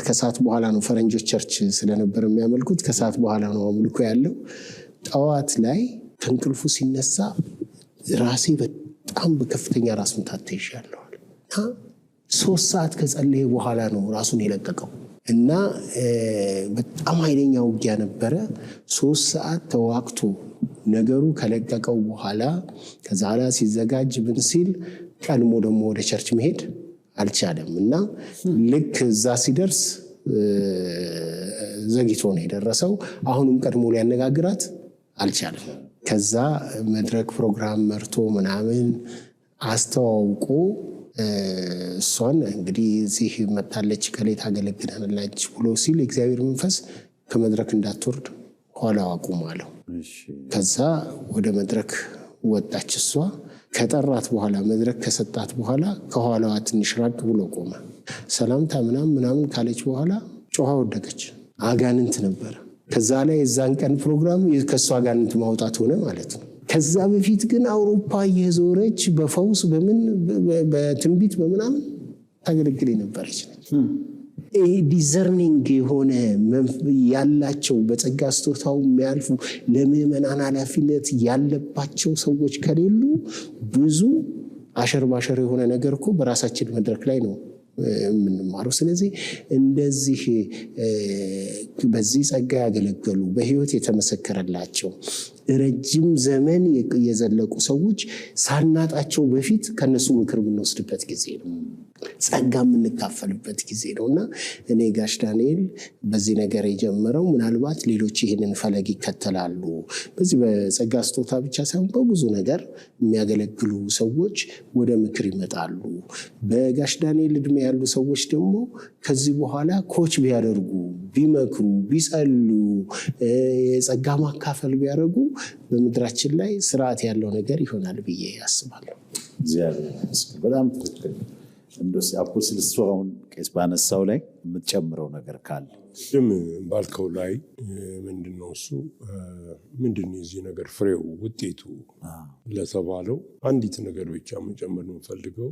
ከሰዓት በኋላ ነው፣ ፈረንጆች ቸርች ስለነበር የሚያመልኩት ከሰዓት በኋላ ነው አምልኮ ያለው። ጠዋት ላይ ከእንቅልፉ ሲነሳ ራሴ በጣም በከፍተኛ ራስ ምታት ተይዣለሁ እና 3 ሰዓት ከጸለየ በኋላ ነው ራሱን የለቀቀው እና በጣም ኃይለኛ ውጊያ ነበረ። 3 ሰዓት ተዋግቶ ነገሩ ከለቀቀው በኋላ ከዛ ኋላ ሲዘጋጅ ምን ሲል ቀድሞ ደግሞ ወደ ቸርች መሄድ አልቻለም እና ልክ እዛ ሲደርስ ዘግይቶ ነው የደረሰው። አሁንም ቀድሞ ሊያነጋግራት አልቻለም። ከዛ መድረክ ፕሮግራም መርቶ ምናምን አስተዋውቆ እሷን እንግዲህ እዚህ መታለች ከሌት ታገለግላለች ብሎ ሲል የእግዚአብሔር መንፈስ ከመድረክ እንዳትወርድ ኋላው አቁም አለው። ከዛ ወደ መድረክ ወጣች። እሷ ከጠራት በኋላ መድረክ ከሰጣት በኋላ ከኋላዋ ትንሽ ራቅ ብሎ ቆመ። ሰላምታ ምናምን ካለች በኋላ ጮኻ ወደቀች። አጋንንት ነበረ። ከዛ ላይ የዛን ቀን ፕሮግራም ከእሷ አጋንንት ማውጣት ሆነ ማለት ነው። ከዛ በፊት ግን አውሮፓ እየዞረች በፈውስ በትንቢት በምናምን ታገለግል የነበረች ነች። ዲዘርኒንግ የሆነ ያላቸው በጸጋ ስጦታው የሚያልፉ ለምዕመናን ኃላፊነት ያለባቸው ሰዎች ከሌሉ ብዙ አሸርባሸር የሆነ ነገር እኮ በራሳችን መድረክ ላይ ነው የምንማረው። ስለዚህ እንደዚህ በዚህ ጸጋ ያገለገሉ በሕይወት የተመሰከረላቸው ረጅም ዘመን የዘለቁ ሰዎች ሳናጣቸው በፊት ከነሱ ምክር የምንወስድበት ጊዜ ነው፣ ጸጋ የምንካፈልበት ጊዜ ነው እና እኔ ጋሽ ዳንኤል በዚህ ነገር የጀመረው ምናልባት ሌሎች ይህንን ፈለግ ይከተላሉ። በዚህ በጸጋ ስጦታ ብቻ ሳይሆን በብዙ ነገር የሚያገለግሉ ሰዎች ወደ ምክር ይመጣሉ። በጋሽ ዳንኤል ዕድሜ ያሉ ሰዎች ደግሞ ከዚህ በኋላ ኮች ቢያደርጉ፣ ቢመክሩ፣ ቢጸሉ፣ የጸጋ ማካፈል ቢያደርጉ በምድራችን ላይ ስርዓት ያለው ነገር ይሆናል ብዬ አስባለሁ። እግዚአብሔር በጣም ትክክል። እንደስ አፖስትል እሱ አሁን ቄስ ባነሳው ላይ የምትጨምረው ነገር ካለ? ቅድም ባልከው ላይ ምንድነው እሱ ምንድነው የዚህ ነገር ፍሬው ውጤቱ ለተባለው አንዲት ነገር ብቻ መጨመር የምፈልገው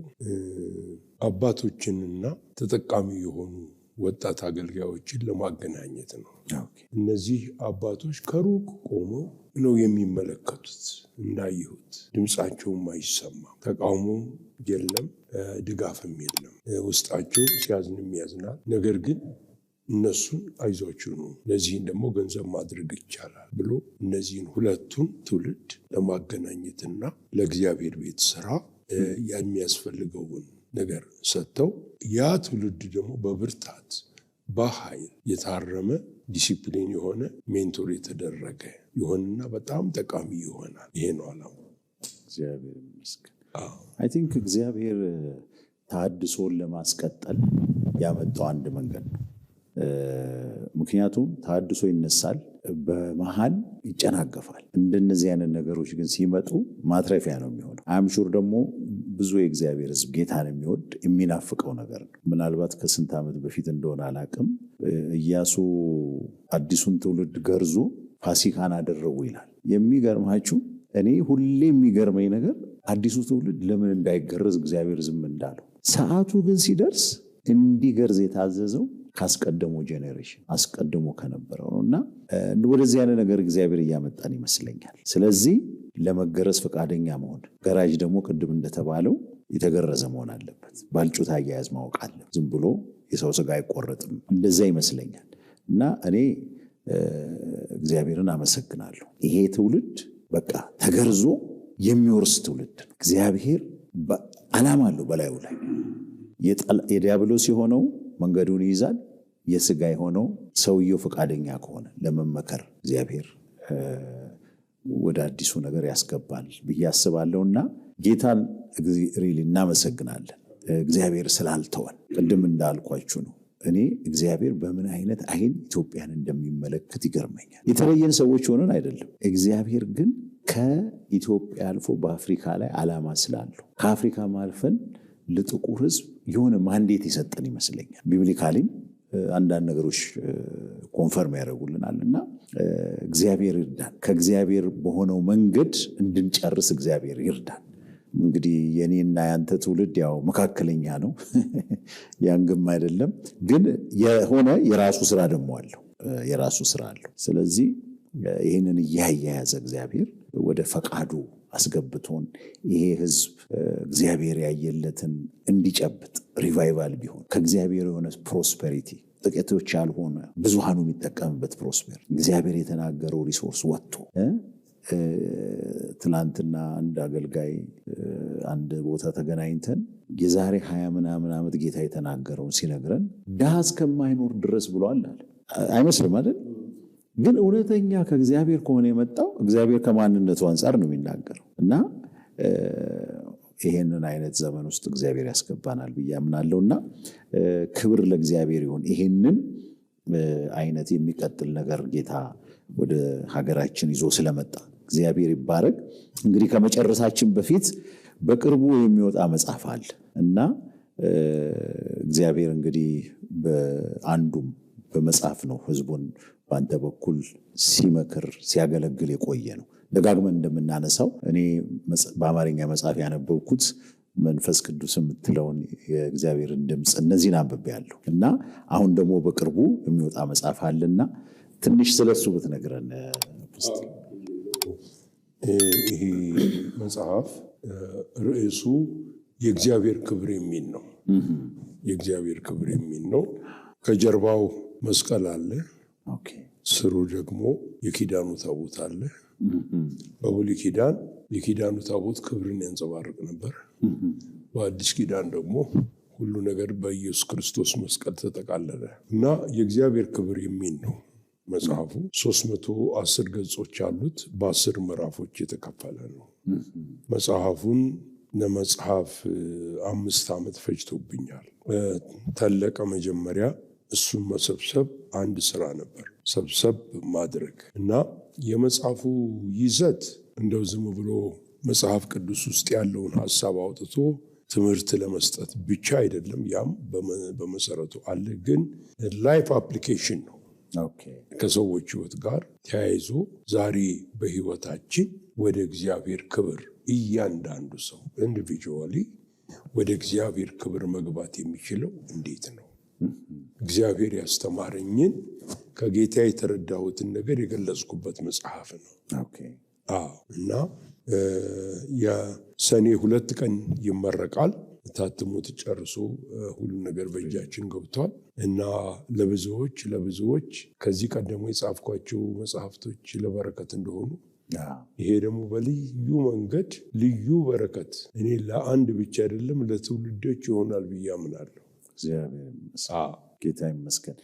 አባቶችንና ተጠቃሚ የሆኑ ወጣት አገልጋዮችን ለማገናኘት ነው። እነዚህ አባቶች ከሩቅ ቆመው ነው የሚመለከቱት። እንዳየሁት ድምፃቸውም አይሰማም፣ ተቃውሞም የለም፣ ድጋፍም የለም። ውስጣቸው ሲያዝንም ያዝናል። ነገር ግን እነሱን አይዟችሁ ነው፣ ለዚህን ደግሞ ገንዘብ ማድረግ ይቻላል ብሎ እነዚህን ሁለቱን ትውልድ ለማገናኘትና ለእግዚአብሔር ቤት ስራ የሚያስፈልገውን ነገር ሰጥተው ያ ትውልድ ደግሞ በብርታት በኃይል የታረመ ዲሲፕሊን የሆነ ሜንቶር የተደረገ ይሆንና በጣም ጠቃሚ ይሆናል። ይሄ ነው ዓላማው። እግዚአብሔር ይመስገን። አይ ቲንክ እግዚአብሔር ተሐድሶን ለማስቀጠል ያመጣው አንድ መንገድ ነው። ምክንያቱም ተሐድሶ ይነሳል፣ በመሃል ይጨናገፋል። እንደነዚህ አይነት ነገሮች ግን ሲመጡ ማትረፊያ ነው የሚሆነው። አምሹር ደግሞ ብዙ የእግዚአብሔር ሕዝብ ጌታን የሚወድ የሚናፍቀው ነገር ነው። ምናልባት ከስንት ዓመት በፊት እንደሆነ አላቅም፣ ኢያሱ አዲሱን ትውልድ ገርዞ ፋሲካን አደረጉ ይላል። የሚገርማችሁ እኔ ሁሌ የሚገርመኝ ነገር አዲሱ ትውልድ ለምን እንዳይገረዝ እግዚአብሔር ዝም እንዳለው። ሰዓቱ ግን ሲደርስ እንዲገርዝ የታዘዘው ካስቀደመው ጄኔሬሽን አስቀድሞ ከነበረው ነው እና ወደዚህ ያለ ነገር እግዚአብሔር እያመጣን ይመስለኛል። ስለዚህ ለመገረዝ ፈቃደኛ መሆን፣ ገራጅ ደግሞ ቅድም እንደተባለው የተገረዘ መሆን አለበት። ባልጩት አያያዝ ማወቅ አለ። ዝም ብሎ የሰው ስጋ አይቆረጥም። እንደዛ ይመስለኛል እና እኔ እግዚአብሔርን አመሰግናለሁ። ይሄ ትውልድ በቃ ተገርዞ የሚወርስ ትውልድ ነው። እግዚአብሔር ዓላማ አለው በላዩ ላይ። የዲያብሎስ የሆነው መንገዱን ይይዛል። የስጋ የሆነው ሰውየው ፈቃደኛ ከሆነ ለመመከር እግዚአብሔር ወደ አዲሱ ነገር ያስገባል ብዬ አስባለሁ እና ጌታን ሪሊ እናመሰግናለን። እግዚአብሔር ስላልተወን ቅድም እንዳልኳችሁ ነው። እኔ እግዚአብሔር በምን አይነት አይን ኢትዮጵያን እንደሚመለከት ይገርመኛል። የተለየን ሰዎች ሆነን አይደለም። እግዚአብሔር ግን ከኢትዮጵያ አልፎ በአፍሪካ ላይ ዓላማ ስላለው ከአፍሪካ ማልፈን ለጥቁር ሕዝብ የሆነ ማንዴት የሰጠን ይመስለኛል። ቢብሊካሊም አንዳንድ ነገሮች ኮንፈርም ያደርጉልናል እና እግዚአብሔር ይርዳን። ከእግዚአብሔር በሆነው መንገድ እንድንጨርስ እግዚአብሔር ይርዳን። እንግዲህ የኔና ያንተ ትውልድ ያው መካከለኛ ነው፣ ያንግም አይደለም፣ ግን የሆነ የራሱ ስራ ደግሞ አለው፣ የራሱ ስራ አለው። ስለዚህ ይህንን እያያያዘ እግዚአብሔር ወደ ፈቃዱ አስገብቶን ይሄ ህዝብ እግዚአብሔር ያየለትን እንዲጨብጥ ሪቫይቫል ቢሆን ከእግዚአብሔር የሆነ ፕሮስፐሪቲ ጥቂቶች ያልሆነ ብዙሃኑ የሚጠቀምበት ፕሮስፐር እግዚአብሔር የተናገረው ሪሶርስ ወጥቶ ትናንትና አንድ አገልጋይ አንድ ቦታ ተገናኝተን የዛሬ 20 ምናምን ዓመት ጌታ የተናገረውን ሲነግረን ድሃ እስከማይኖር ድረስ ብሏል አለ። አይመስልም አይደል? ግን እውነተኛ ከእግዚአብሔር ከሆነ የመጣው እግዚአብሔር ከማንነቱ አንጻር ነው የሚናገረው እና ይሄንን አይነት ዘመን ውስጥ እግዚአብሔር ያስገባናል ብዬ አምናለሁ እና ክብር ለእግዚአብሔር ይሁን። ይሄንን አይነት የሚቀጥል ነገር ጌታ ወደ ሀገራችን ይዞ ስለመጣ እግዚአብሔር ይባረክ። እንግዲህ ከመጨረሳችን በፊት በቅርቡ የሚወጣ መጽሐፍ አለ እና እግዚአብሔር እንግዲህ በአንዱም በመጽሐፍ ነው ህዝቡን በአንተ በኩል ሲመክር ሲያገለግል የቆየ ነው። ደጋግመን እንደምናነሳው እኔ በአማርኛ መጽሐፍ ያነበብኩት መንፈስ ቅዱስ የምትለውን የእግዚአብሔርን ድምፅ እነዚህን አንብቤያለሁ እና አሁን ደግሞ በቅርቡ የሚወጣ መጽሐፍ አለና ትንሽ ስለሱ ብትነግረን። ይሄ መጽሐፍ ርዕሱ የእግዚአብሔር ክብር የሚል ነው። የእግዚአብሔር ክብር የሚል ነው። ከጀርባው መስቀል አለ፣ ስሩ ደግሞ የኪዳኑ ታቦት አለ። በብሉይ ኪዳን የኪዳኑ ታቦት ክብርን ያንጸባርቅ ነበር። በአዲስ ኪዳን ደግሞ ሁሉ ነገር በኢየሱስ ክርስቶስ መስቀል ተጠቃለለ እና የእግዚአብሔር ክብር የሚል ነው መጽሐፉ። 310 ገጾች አሉት። በ10 ምዕራፎች የተከፈለ ነው። መጽሐፉን ለመጽሐፍ 5 ዓመት ፈጅቶብኛል። ተለቀ መጀመሪያ እሱን መሰብሰብ አንድ ስራ ነበር፣ ሰብሰብ ማድረግ እና የመጽሐፉ ይዘት እንደው ዝም ብሎ መጽሐፍ ቅዱስ ውስጥ ያለውን ሐሳብ አውጥቶ ትምህርት ለመስጠት ብቻ አይደለም። ያም በመሰረቱ አለ፣ ግን ላይፍ አፕሊኬሽን ነው። ከሰዎች ህይወት ጋር ተያይዞ ዛሬ በህይወታችን ወደ እግዚአብሔር ክብር እያንዳንዱ ሰው ኢንዲቪጁዋሊ ወደ እግዚአብሔር ክብር መግባት የሚችለው እንዴት ነው? እግዚአብሔር ያስተማረኝን ከጌታ የተረዳሁትን ነገር የገለጽኩበት መጽሐፍ ነው። እና የሰኔ 2 ቀን ይመረቃል። ታትሞ ተጨርሶ ሁሉ ነገር በእጃችን ገብቷል እና ለብዙዎች ከዚህ ቀደሙ የጻፍኳቸው መጽሐፍቶች ለበረከት እንደሆኑ ይሄ ደግሞ በልዩ መንገድ ልዩ በረከት እኔ ለአንድ ብቻ አይደለም ለትውልዶች ይሆናል ብዬ አምናለሁ። ጌታ ይመስገን።